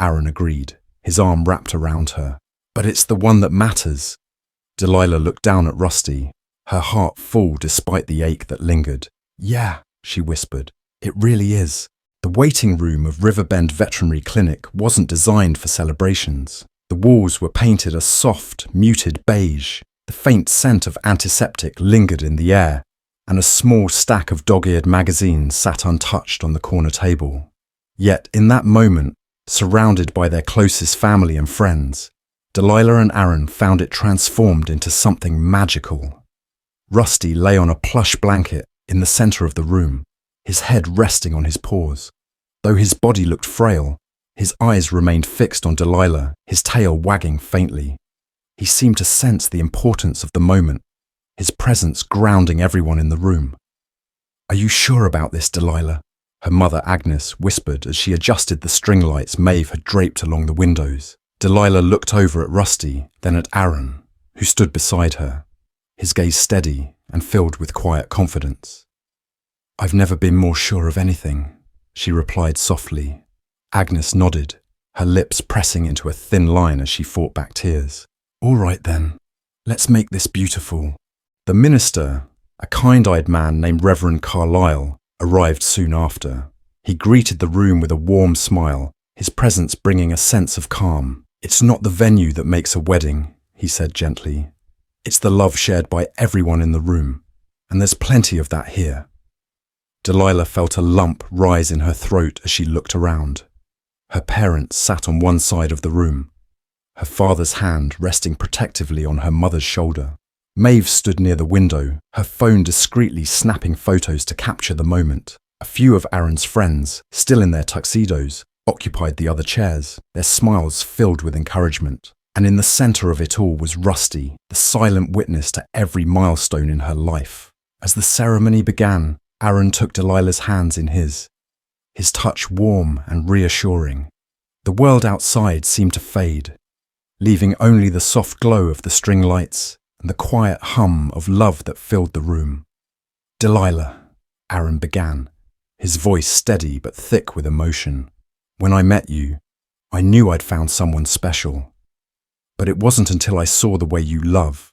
Aaron agreed, his arm wrapped around her. "But it's the one that matters." Delilah looked down at Rusty, her heart full despite the ache that lingered. "Yeah," she whispered, "it really is." The waiting room of Riverbend Veterinary Clinic wasn't designed for celebrations. The walls were painted a soft, muted beige. The faint scent of antiseptic lingered in the air, and a small stack of dog-eared magazines sat untouched on the corner table. Yet in that moment, surrounded by their closest family and friends, Delilah and Aaron found it transformed into something magical. Rusty lay on a plush blanket in the center of the room, his head resting on his paws. Though his body looked frail, his eyes remained fixed on Delilah, his tail wagging faintly. He seemed to sense the importance of the moment, his presence grounding everyone in the room. "Are you sure about this, Delilah?" her mother Agnes whispered as she adjusted the string lights Maeve had draped along the windows. Delilah looked over at Rusty, then at Aaron, who stood beside her, his gaze steady and filled with quiet confidence. "I've never been more sure of anything," she replied softly. Agnes nodded, her lips pressing into a thin line as she fought back tears. "All right then, let's make this beautiful." The minister, a kind-eyed man named Reverend Carlyle, arrived soon after. He greeted the room with a warm smile, his presence bringing a sense of calm. "It's not the venue that makes a wedding," he said gently. "It's the love shared by everyone in the room, and there's plenty of that here." Delilah felt a lump rise in her throat as she looked around. Her parents sat on one side of the room, her father's hand resting protectively on her mother's shoulder. Maeve stood near the window, her phone discreetly snapping photos to capture the moment. A few of Aaron's friends, still in their tuxedos, occupied the other chairs, their smiles filled with encouragement. And in the center of it all was Rusty, the silent witness to every milestone in her life. As the ceremony began, Aaron took Delilah's hands in his touch warm and reassuring. The world outside seemed to fade, leaving only the soft glow of the string lights and the quiet hum of love that filled the room. "Delilah," Aaron began, his voice steady but thick with emotion. "When I met you, I knew I'd found someone special. But it wasn't until I saw the way you love,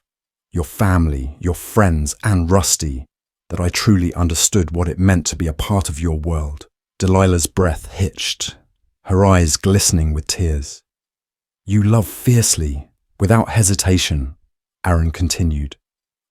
your family, your friends, and Rusty, that I truly understood what it meant to be a part of your world." Delilah's breath hitched, her eyes glistening with tears. "You love fiercely, without hesitation," Aaron continued,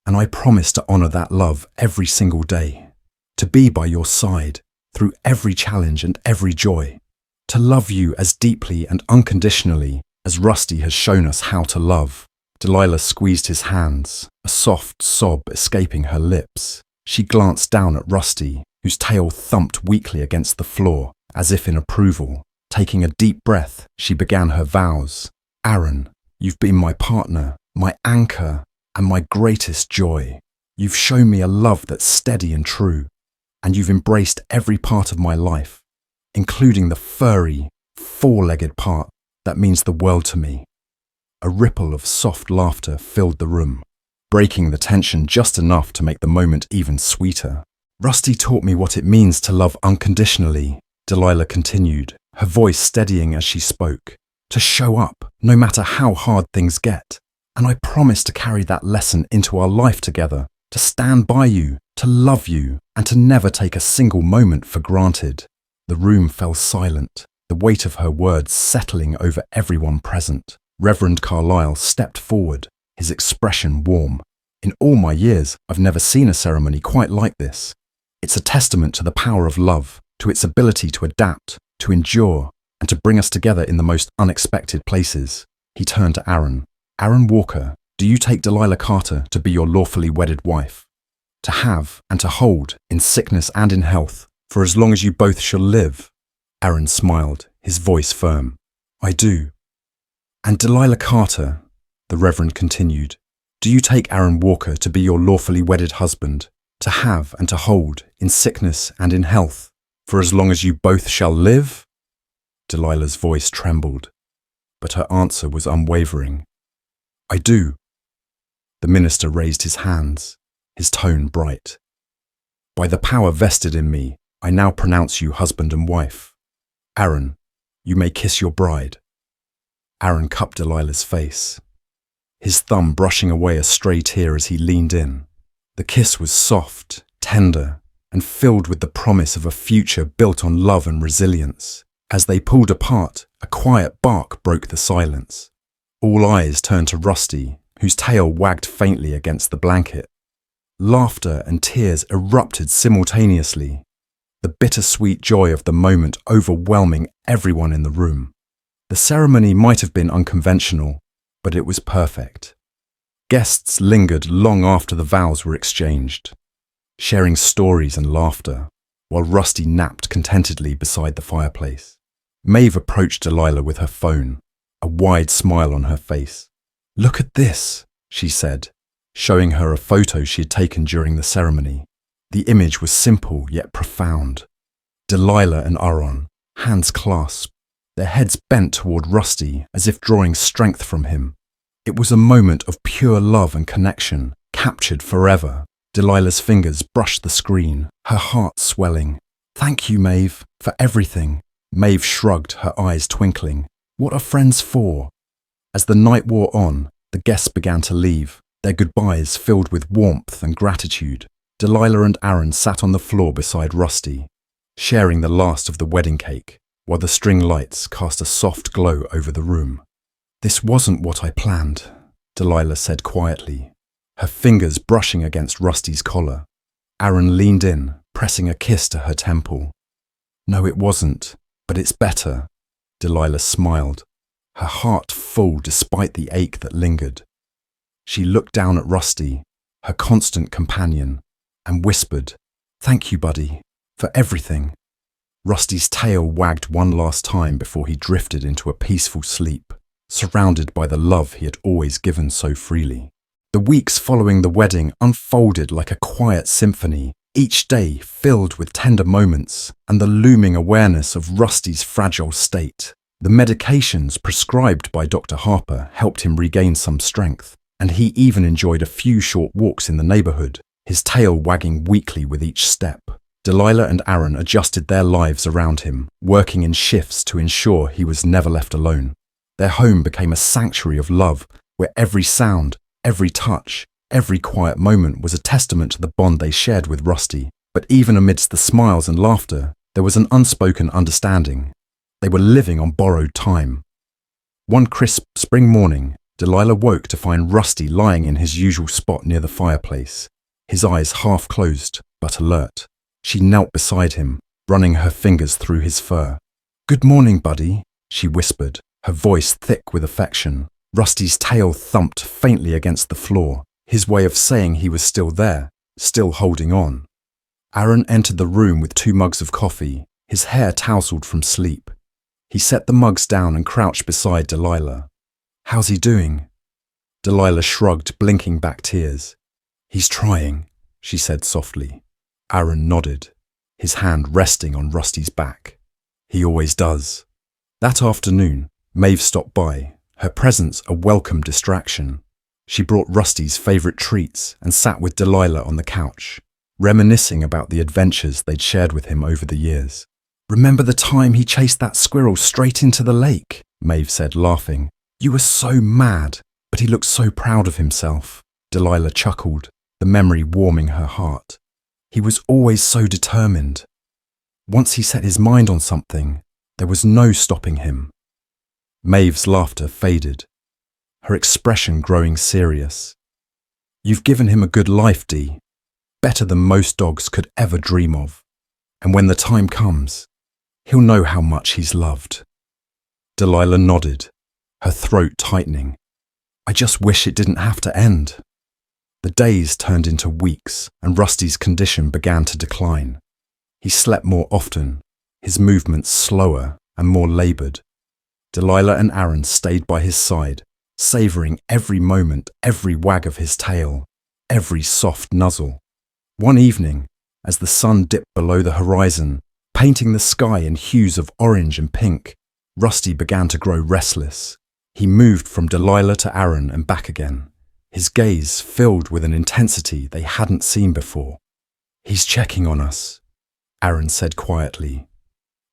"and I promise to honor that love every single day, to be by your side through every challenge and every joy, to love you as deeply and unconditionally as Rusty has shown us how to love." Delilah squeezed his hands, a soft sob escaping her lips. She glanced down at Rusty, whose tail thumped weakly against the floor, as if in approval. Taking a deep breath, she began her vows. "Aaron, you've been my partner, my anchor, and my greatest joy. You've shown me a love that's steady and true, and you've embraced every part of my life, including the furry, four-legged part that means the world to me." A ripple of soft laughter filled the room, breaking the tension just enough to make the moment even sweeter. "Rusty taught me what it means to love unconditionally," Delilah continued, her voice steadying as she spoke. "To show up, no matter how hard things get. And I promise to carry that lesson into our life together, to stand by you, to love you, and to never take a single moment for granted." The room fell silent, the weight of her words settling over everyone present. Reverend Carlyle stepped forward, his expression warm. In all my years, I've never seen a ceremony quite like this. It's a testament to the power of love, to its ability to adapt, to endure, and to bring us together in the most unexpected places. He turned to Aaron. Aaron Walker, do you take Delilah Carter to be your lawfully wedded wife? To have and to hold, in sickness and in health, for as long as you both shall live? Aaron smiled, his voice firm. I do. And Delilah Carter, the Reverend continued, do you take Aaron Walker to be your lawfully wedded husband, to have and to hold, in sickness and in health, for as long as you both shall live? Delilah's voice trembled, but her answer was unwavering. I do. The minister raised his hands, his tone bright. By the power vested in me, I now pronounce you husband and wife. Aaron, you may kiss your bride. Aaron cupped Delilah's face, his thumb brushing away a stray tear as he leaned in. The kiss was soft, tender, and filled with the promise of a future built on love and resilience. As they pulled apart, a quiet bark broke the silence. All eyes turned to Rusty, whose tail wagged faintly against the blanket. Laughter and tears erupted simultaneously, the bittersweet joy of the moment overwhelming everyone in the room. The ceremony might have been unconventional, but it was perfect. Guests lingered long after the vows were exchanged, sharing stories and laughter, while Rusty napped contentedly beside the fireplace. Maeve approached Delilah with her phone, a wide smile on her face. Look at this, she said, showing her a photo she had taken during the ceremony. The image was simple yet profound. Delilah and Aaron, hands clasped, their heads bent toward Rusty as if drawing strength from him. It was a moment of pure love and connection, captured forever. Delilah's fingers brushed the screen, her heart swelling. Thank you, Maeve, for everything. Maeve shrugged, her eyes twinkling. What are friends for? As the night wore on, the guests began to leave, their goodbyes filled with warmth and gratitude. Delilah and Aaron sat on the floor beside Rusty, sharing the last of the wedding cake, while the string lights cast a soft glow over the room. This wasn't what I planned, Delilah said quietly, her fingers brushing against Rusty's collar. Aaron leaned in, pressing a kiss to her temple. No, it wasn't, but it's better. Delilah smiled, her heart full despite the ache that lingered. She looked down at Rusty, her constant companion, and whispered, Thank you, buddy, for everything. Rusty's tail wagged one last time before he drifted into a peaceful sleep, surrounded by the love he had always given so freely. The weeks following the wedding unfolded like a quiet symphony, each day filled with tender moments and the looming awareness of Rusty's fragile state. The medications prescribed by Dr. Harper helped him regain some strength, and he even enjoyed a few short walks in the neighborhood, his tail wagging weakly with each step. Delilah and Aaron adjusted their lives around him, working in shifts to ensure he was never left alone. Their home became a sanctuary of love, where every sound, every touch, every quiet moment was a testament to the bond they shared with Rusty. But even amidst the smiles and laughter, there was an unspoken understanding. They were living on borrowed time. One crisp spring morning, Delilah woke to find Rusty lying in his usual spot near the fireplace, his eyes half closed but alert. She knelt beside him, running her fingers through his fur. Good morning, buddy, she whispered, her voice thick with affection. Rusty's tail thumped faintly against the floor, his way of saying he was still there, still holding on. Aaron entered the room with 2 mugs of coffee, his hair tousled from sleep. He set the mugs down and crouched beside Delilah. How's he doing? Delilah shrugged, blinking back tears. He's trying, she said softly. Aaron nodded, his hand resting on Rusty's back. He always does. That afternoon, Maeve stopped by, her presence a welcome distraction. She brought Rusty's favourite treats and sat with Delilah on the couch, reminiscing about the adventures they'd shared with him over the years. Remember the time he chased that squirrel straight into the lake? Maeve said, laughing. You were so mad, but he looked so proud of himself. Delilah chuckled, the memory warming her heart. He was always so determined. Once he set his mind on something, there was no stopping him. Maeve's laughter faded, her expression growing serious. "You've given him a good life, Dee, better than most dogs could ever dream of. And when the time comes, he'll know how much he's loved." Delilah nodded, her throat tightening. "I just wish it didn't have to end." The days turned into weeks, and Rusty's condition began to decline. He slept more often, his movements slower and more laboured. Delilah and Aaron stayed by his side, savouring every moment, every wag of his tail, every soft nuzzle. One evening, as the sun dipped below the horizon, painting the sky in hues of orange and pink, Rusty began to grow restless. He moved from Delilah to Aaron and back again, his gaze filled with an intensity they hadn't seen before. "He's checking on us," Aaron said quietly,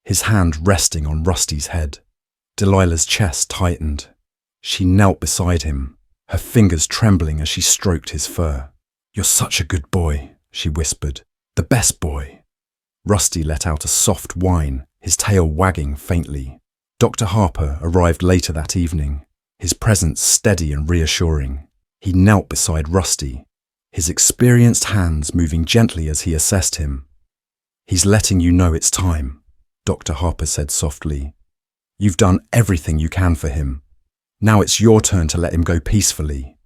his hand resting on Rusty's head. Delilah's chest tightened. She knelt beside him, her fingers trembling as she stroked his fur. "You're such a good boy," she whispered. "The best boy." Rusty let out a soft whine, his tail wagging faintly. Dr. Harper arrived later that evening, his presence steady and reassuring. He knelt beside Rusty, his experienced hands moving gently as he assessed him. "He's letting you know it's time," Dr. Harper said softly. "You've done everything you can for him. Now it's your turn to let him go peacefully."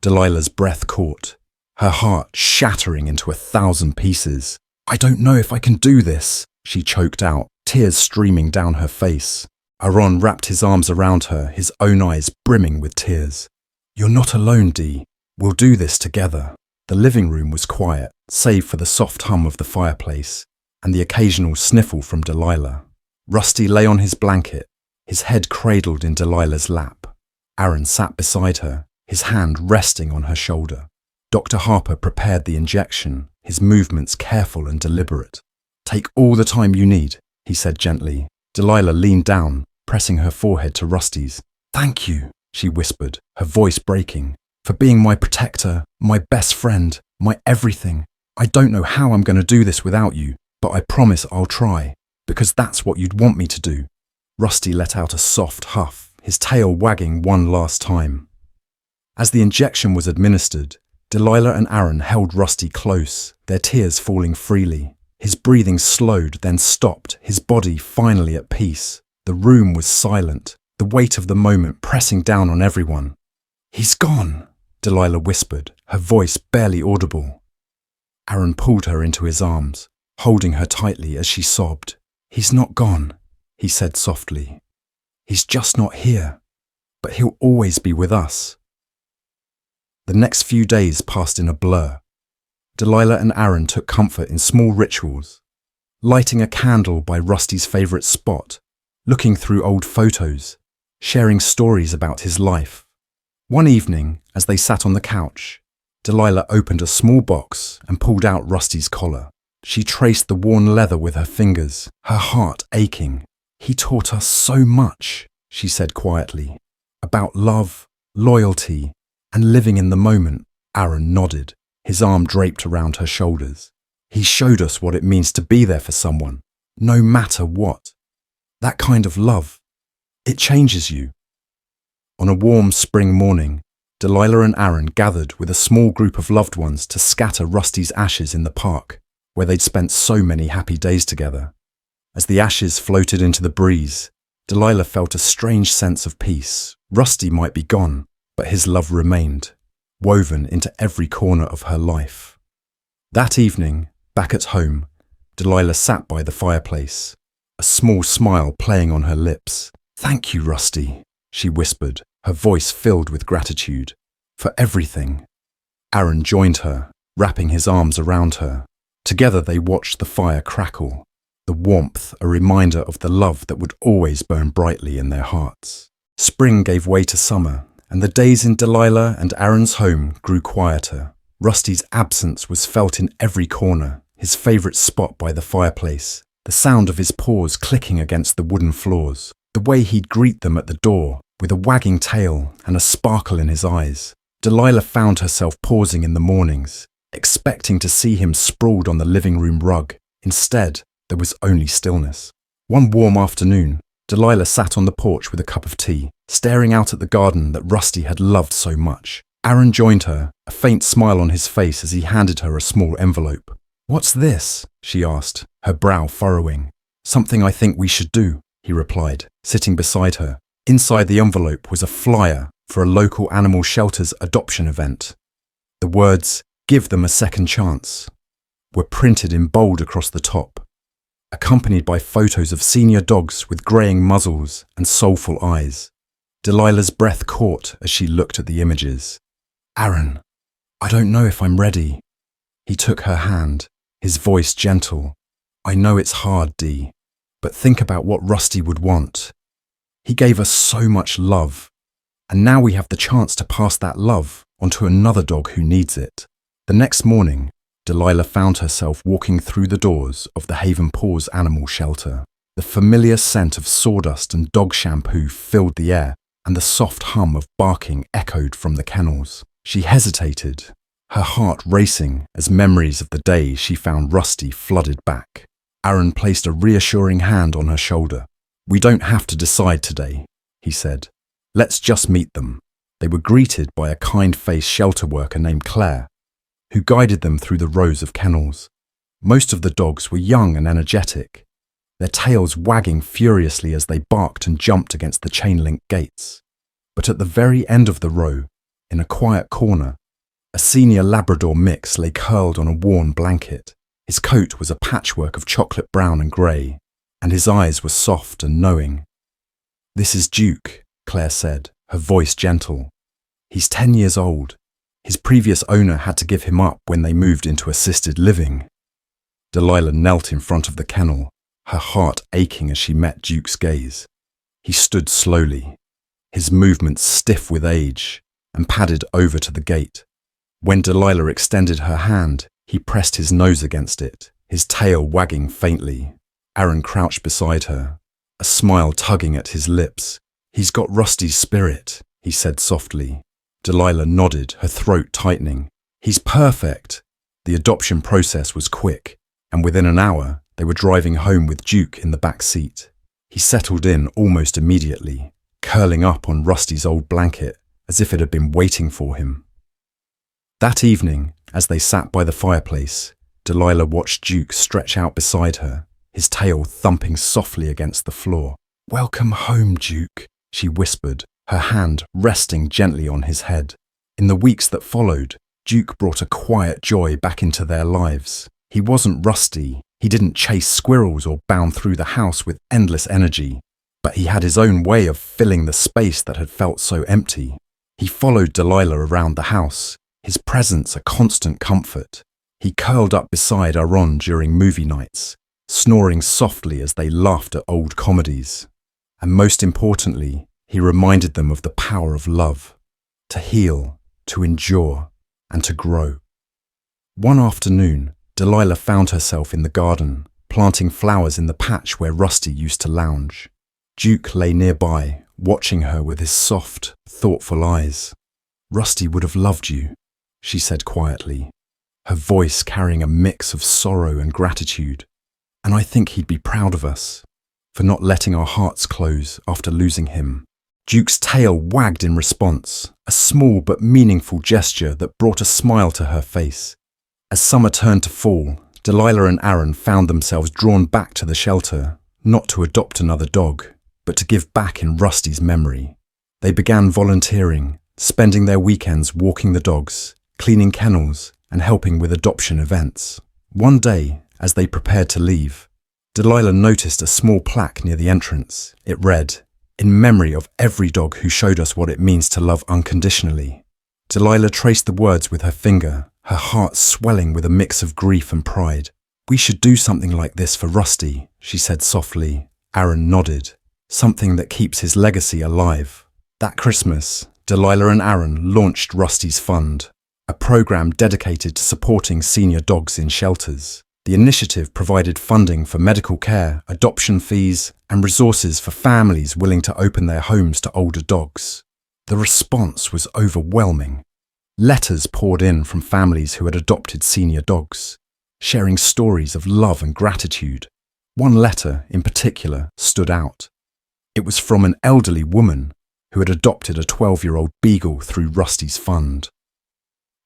Delilah's breath caught, her heart shattering into 1,000 pieces. "I don't know if I can do this," she choked out, tears streaming down her face. Aaron wrapped his arms around her, his own eyes brimming with tears. "You're not alone, Dee. We'll do this together." The living room was quiet, save for the soft hum of the fireplace and the occasional sniffle from Delilah. Rusty lay on his blanket, his head cradled in Delilah's lap. Aaron sat beside her, his hand resting on her shoulder. Dr. Harper prepared the injection, his movements careful and deliberate. "Take all the time you need," he said gently. Delilah leaned down, pressing her forehead to Rusty's. "Thank you," she whispered, her voice breaking, "for being my protector, my best friend, my everything. I don't know how I'm going to do this without you, but I promise I'll try, because that's what you'd want me to do." Rusty let out a soft huff, his tail wagging one last time. As the injection was administered, Delilah and Aaron held Rusty close, their tears falling freely. His breathing slowed, then stopped, his body finally at peace. The room was silent, the weight of the moment pressing down on everyone. "He's gone," Delilah whispered, her voice barely audible. Aaron pulled her into his arms, holding her tightly as she sobbed. "He's not gone," he said softly. "He's just not here, but he'll always be with us." The next few days passed in a blur. Delilah and Aaron took comfort in small rituals, lighting a candle by Rusty's favourite spot, looking through old photos, sharing stories about his life. One evening, as they sat on the couch, Delilah opened a small box and pulled out Rusty's collar. She traced the worn leather with her fingers, her heart aching. "He taught us so much," she said quietly, "about love, loyalty, and living in the moment." Aaron nodded, his arm draped around her shoulders. "He showed us what it means to be there for someone, no matter what. That kind of love, it changes you." On a warm spring morning, Delilah and Aaron gathered with a small group of loved ones to scatter Rusty's ashes in the park, where they'd spent so many happy days together. As the ashes floated into the breeze, Delilah felt a strange sense of peace. Rusty might be gone, but his love remained, woven into every corner of her life. That evening, back at home, Delilah sat by the fireplace, a small smile playing on her lips. "Thank you, Rusty," she whispered, her voice filled with gratitude, "for everything." Aaron joined her, wrapping his arms around her. Together they watched the fire crackle, the warmth a reminder of the love that would always burn brightly in their hearts. Spring gave way to summer, and the days in Delilah and Aaron's home grew quieter. Rusty's absence was felt in every corner, his favourite spot by the fireplace, the sound of his paws clicking against the wooden floors, the way he'd greet them at the door, with a wagging tail and a sparkle in his eyes. Delilah found herself pausing in the mornings, expecting to see him sprawled on the living room rug. Instead, there was only stillness. One warm afternoon, Delilah sat on the porch with a cup of tea, staring out at the garden that Rusty had loved so much. Aaron joined her, a faint smile on his face as he handed her a small envelope. "What's this?" she asked, her brow furrowing. "Something I think we should do," he replied, sitting beside her. Inside the envelope was a flyer for a local animal shelter's adoption event. The words, "Give them a second chance," were printed in bold across the top, accompanied by photos of senior dogs with greying muzzles and soulful eyes. Delilah's breath caught as she looked at the images. "Aaron, I don't know if I'm ready." He took her hand, his voice gentle. "I know it's hard, Dee, but think about what Rusty would want. He gave us so much love, and now we have the chance to pass that love onto another dog who needs it." The next morning, Delilah found herself walking through the doors of the Haven Paws animal shelter. The familiar scent of sawdust and dog shampoo filled the air, and the soft hum of barking echoed from the kennels. She hesitated, her heart racing as memories of the day she found Rusty flooded back. Aaron placed a reassuring hand on her shoulder. "We don't have to decide today," he said. "Let's just meet them." They were greeted by a kind-faced shelter worker named Claire, who guided them through the rows of kennels. Most of the dogs were young and energetic, their tails wagging furiously as they barked and jumped against the chain-link gates. But at the very end of the row, in a quiet corner, a senior Labrador mix lay curled on a worn blanket. His coat was a patchwork of chocolate brown and grey, and his eyes were soft and knowing. "This is Duke," Claire said, her voice gentle. "He's 10 years old. His previous owner had to give him up when they moved into assisted living." Delilah knelt in front of the kennel, her heart aching as she met Duke's gaze. He stood slowly, his movements stiff with age, and padded over to the gate. When Delilah extended her hand, he pressed his nose against it, his tail wagging faintly. Aaron crouched beside her, a smile tugging at his lips. "He's got Rusty's spirit," he said softly. Delilah nodded, her throat tightening. "He's perfect." The adoption process was quick, and within an hour, they were driving home with Duke in the back seat. He settled in almost immediately, curling up on Rusty's old blanket as if it had been waiting for him. That evening, as they sat by the fireplace, Delilah watched Duke stretch out beside her, his tail thumping softly against the floor. "Welcome home, Duke," she whispered, her hand resting gently on his head. In the weeks that followed, Duke brought a quiet joy back into their lives. He wasn't Rusty, he didn't chase squirrels or bound through the house with endless energy, but he had his own way of filling the space that had felt so empty. He followed Delilah around the house, his presence a constant comfort. He curled up beside Aaron during movie nights, snoring softly as they laughed at old comedies. And most importantly, he reminded them of the power of love, to heal, to endure, and to grow. One afternoon, Delilah found herself in the garden, planting flowers in the patch where Rusty used to lounge. Duke lay nearby, watching her with his soft, thoughtful eyes. "Rusty would have loved you," she said quietly, her voice carrying a mix of sorrow and gratitude. "And I think he'd be proud of us for not letting our hearts close after losing him." Duke's tail wagged in response, a small but meaningful gesture that brought a smile to her face. As summer turned to fall, Delilah and Aaron found themselves drawn back to the shelter, not to adopt another dog, but to give back in Rusty's memory. They began volunteering, spending their weekends walking the dogs, cleaning kennels, and helping with adoption events. One day, as they prepared to leave, Delilah noticed a small plaque near the entrance. It read, "In memory of every dog who showed us what it means to love unconditionally." Delilah traced the words with her finger, her heart swelling with a mix of grief and pride. "We should do something like this for Rusty," she said softly. Aaron nodded. "Something that keeps his legacy alive." That Christmas, Delilah and Aaron launched Rusty's Fund, a program dedicated to supporting senior dogs in shelters. The initiative provided funding for medical care, adoption fees, and resources for families willing to open their homes to older dogs. The response was overwhelming. Letters poured in from families who had adopted senior dogs, sharing stories of love and gratitude. One letter, in particular, stood out. It was from an elderly woman who had adopted a 12-year-old beagle through Rusty's fund.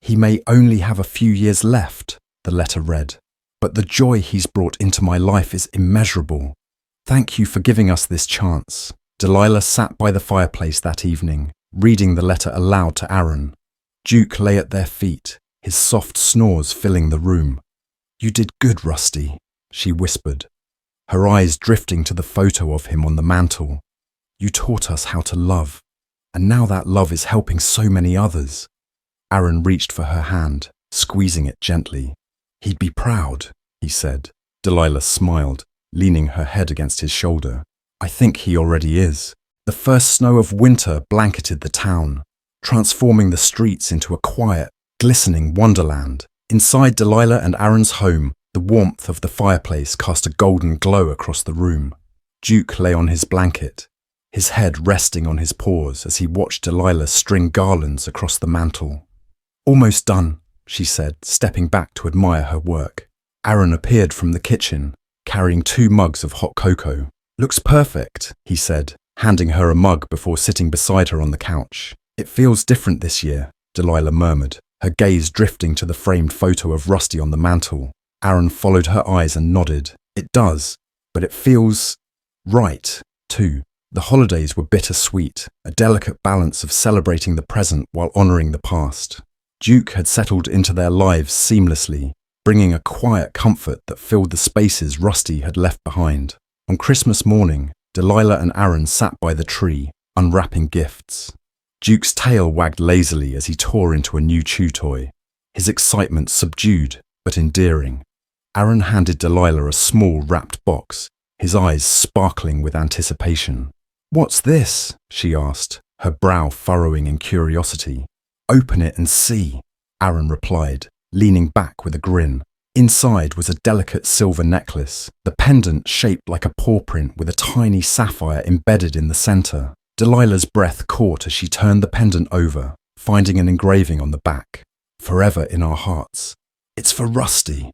"He may only have a few years left," the letter read, "but the joy he's brought into my life is immeasurable. Thank you for giving us this chance." Delilah sat by the fireplace that evening, reading the letter aloud to Aaron. Duke lay at their feet, his soft snores filling the room. "You did good, Rusty," she whispered, her eyes drifting to the photo of him on the mantel. "You taught us how to love, and now that love is helping so many others." Aaron reached for her hand, squeezing it gently. "He'd be proud," he said. Delilah smiled, leaning her head against his shoulder. "I think he already is." The first snow of winter blanketed the town, transforming the streets into a quiet, glistening wonderland. Inside Delilah and Aaron's home, the warmth of the fireplace cast a golden glow across the room. Duke lay on his blanket, his head resting on his paws as he watched Delilah string garlands across the mantel. "Almost done," she said, stepping back to admire her work. Aaron appeared from the kitchen, carrying 2 mugs of hot cocoa. "Looks perfect," he said, handing her a mug before sitting beside her on the couch. "It feels different this year," Delilah murmured, her gaze drifting to the framed photo of Rusty on the mantel. Aaron followed her eyes and nodded. "It does, but it feels right, too." The holidays were bittersweet, a delicate balance of celebrating the present while honouring the past. Duke had settled into their lives seamlessly, bringing a quiet comfort that filled the spaces Rusty had left behind. On Christmas morning, Delilah and Aaron sat by the tree, unwrapping gifts. Duke's tail wagged lazily as he tore into a new chew toy, his excitement subdued but endearing. Aaron handed Delilah a small wrapped box, his eyes sparkling with anticipation. "What's this?" she asked, her brow furrowing in curiosity. "Open it and see," Aaron replied, leaning back with a grin. Inside was a delicate silver necklace, the pendant shaped like a paw print with a tiny sapphire embedded in the centre. Delilah's breath caught as she turned the pendant over, finding an engraving on the back. "Forever in our hearts." "It's for Rusty,"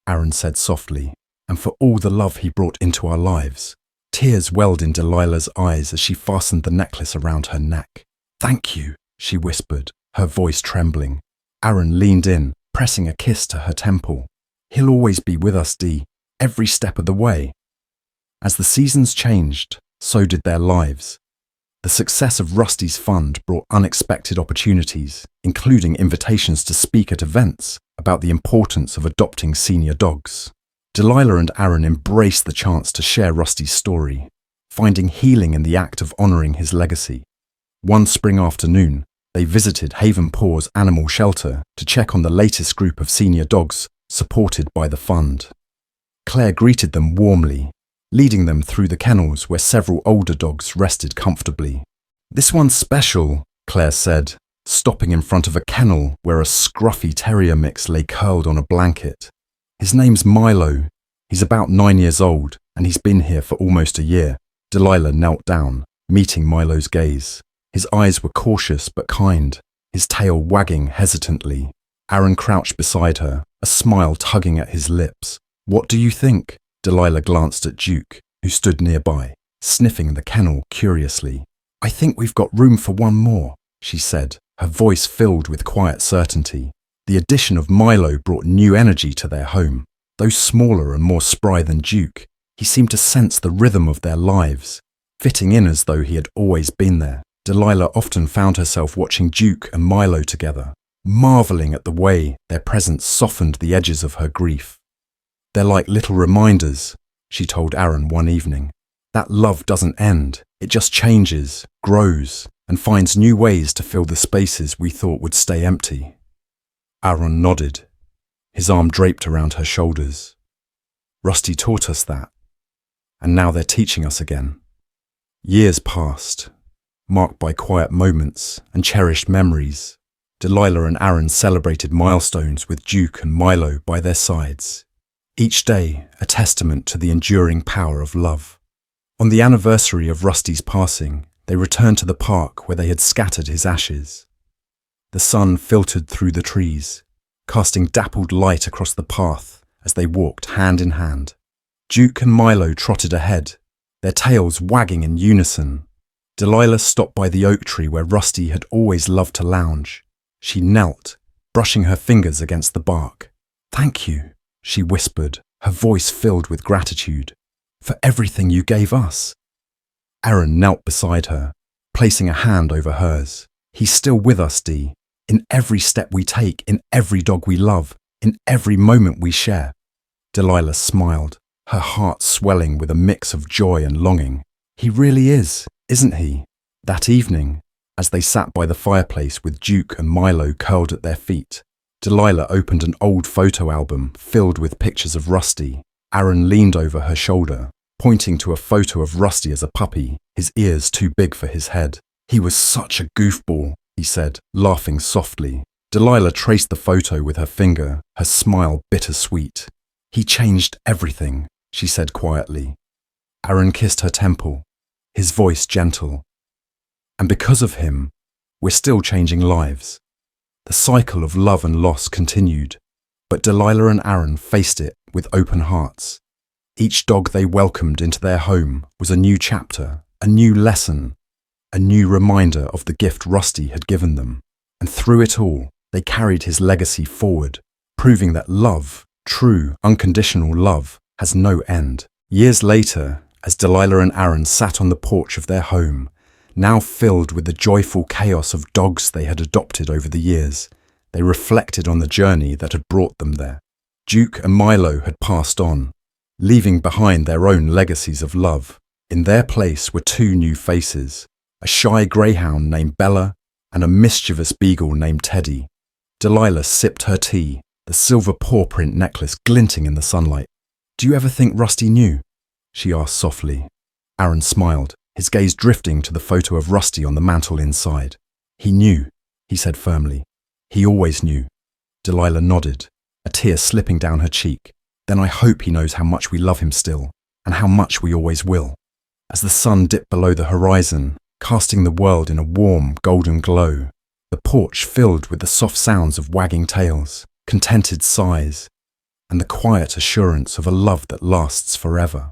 Aaron said softly, "and for all the love he brought into our lives." Tears welled in Delilah's eyes as she fastened the necklace around her neck. "Thank you," she whispered, her voice trembling. Aaron leaned in, pressing a kiss to her temple. "He'll always be with us, Dee, every step of the way." As the seasons changed, so did their lives. The success of Rusty's fund brought unexpected opportunities, including invitations to speak at events about the importance of adopting senior dogs. Delilah and Aaron embraced the chance to share Rusty's story, finding healing in the act of honouring his legacy. One spring afternoon, they visited Haven Paws Animal Shelter to check on the latest group of senior dogs supported by the fund. Claire greeted them warmly, leading them through the kennels where several older dogs rested comfortably. "This one's special," Claire said, stopping in front of a kennel where a scruffy terrier mix lay curled on a blanket. "His name's Milo. He's about 9 years old, and he's been here for almost a year." Delilah knelt down, meeting Milo's gaze. His eyes were cautious but kind, his tail wagging hesitantly. Aaron crouched beside her, a smile tugging at his lips. "What do you think?" Delilah glanced at Duke, who stood nearby, sniffing the kennel curiously. "I think we've got room for one more," she said, her voice filled with quiet certainty. The addition of Milo brought new energy to their home. Though smaller and more spry than Duke, he seemed to sense the rhythm of their lives, fitting in as though he had always been there. Delilah often found herself watching Duke and Milo together, marvelling at the way their presence softened the edges of her grief. "They're like little reminders," she told Aaron one evening. "That love doesn't end, it just changes, grows, and finds new ways to fill the spaces we thought would stay empty." Aaron nodded, his arm draped around her shoulders. "Rusty taught us that, and now they're teaching us again." Years passed, marked by quiet moments and cherished memories. Delilah and Aaron celebrated milestones with Duke and Milo by their sides, each day a testament to the enduring power of love. On the anniversary of Rusty's passing, they returned to the park where they had scattered his ashes. The sun filtered through the trees, casting dappled light across the path as they walked hand in hand. Duke and Milo trotted ahead, their tails wagging in unison. Delilah stopped by the oak tree where Rusty had always loved to lounge. She knelt, brushing her fingers against the bark. "Thank you," she whispered, her voice filled with gratitude, "for everything you gave us." Aaron knelt beside her, placing a hand over hers. "He's still with us, Dee, in every step we take, in every dog we love, in every moment we share." Delilah smiled, her heart swelling with a mix of joy and longing. "He really is, isn't he?" That evening, as they sat by the fireplace with Duke and Milo curled at their feet, Delilah opened an old photo album filled with pictures of Rusty. Aaron leaned over her shoulder, pointing to a photo of Rusty as a puppy, his ears too big for his head. "He was such a goofball," he said, laughing softly. Delilah traced the photo with her finger, her smile bittersweet. "He changed everything," she said quietly. Aaron kissed her temple, his voice gentle. "And because of him, we're still changing lives." The cycle of love and loss continued, but Delilah and Aaron faced it with open hearts. Each dog they welcomed into their home was a new chapter, a new lesson, a new reminder of the gift Rusty had given them. And through it all, they carried his legacy forward, proving that love, true, unconditional love, has no end. Years later, as Delilah and Aaron sat on the porch of their home, now filled with the joyful chaos of dogs they had adopted over the years, they reflected on the journey that had brought them there. Duke and Milo had passed on, leaving behind their own legacies of love. In their place were two new faces, a shy greyhound named Bella and a mischievous beagle named Teddy. Delilah sipped her tea, the silver paw print necklace glinting in the sunlight. "Do you ever think Rusty knew?" she asked softly. Aaron smiled, his gaze drifting to the photo of Rusty on the mantel inside. "He knew," he said firmly. "He always knew." Delilah nodded, a tear slipping down her cheek. "Then I hope he knows how much we love him still, and how much we always will." As the sun dipped below the horizon, casting the world in a warm, golden glow, the porch filled with the soft sounds of wagging tails, contented sighs, and the quiet assurance of a love that lasts forever.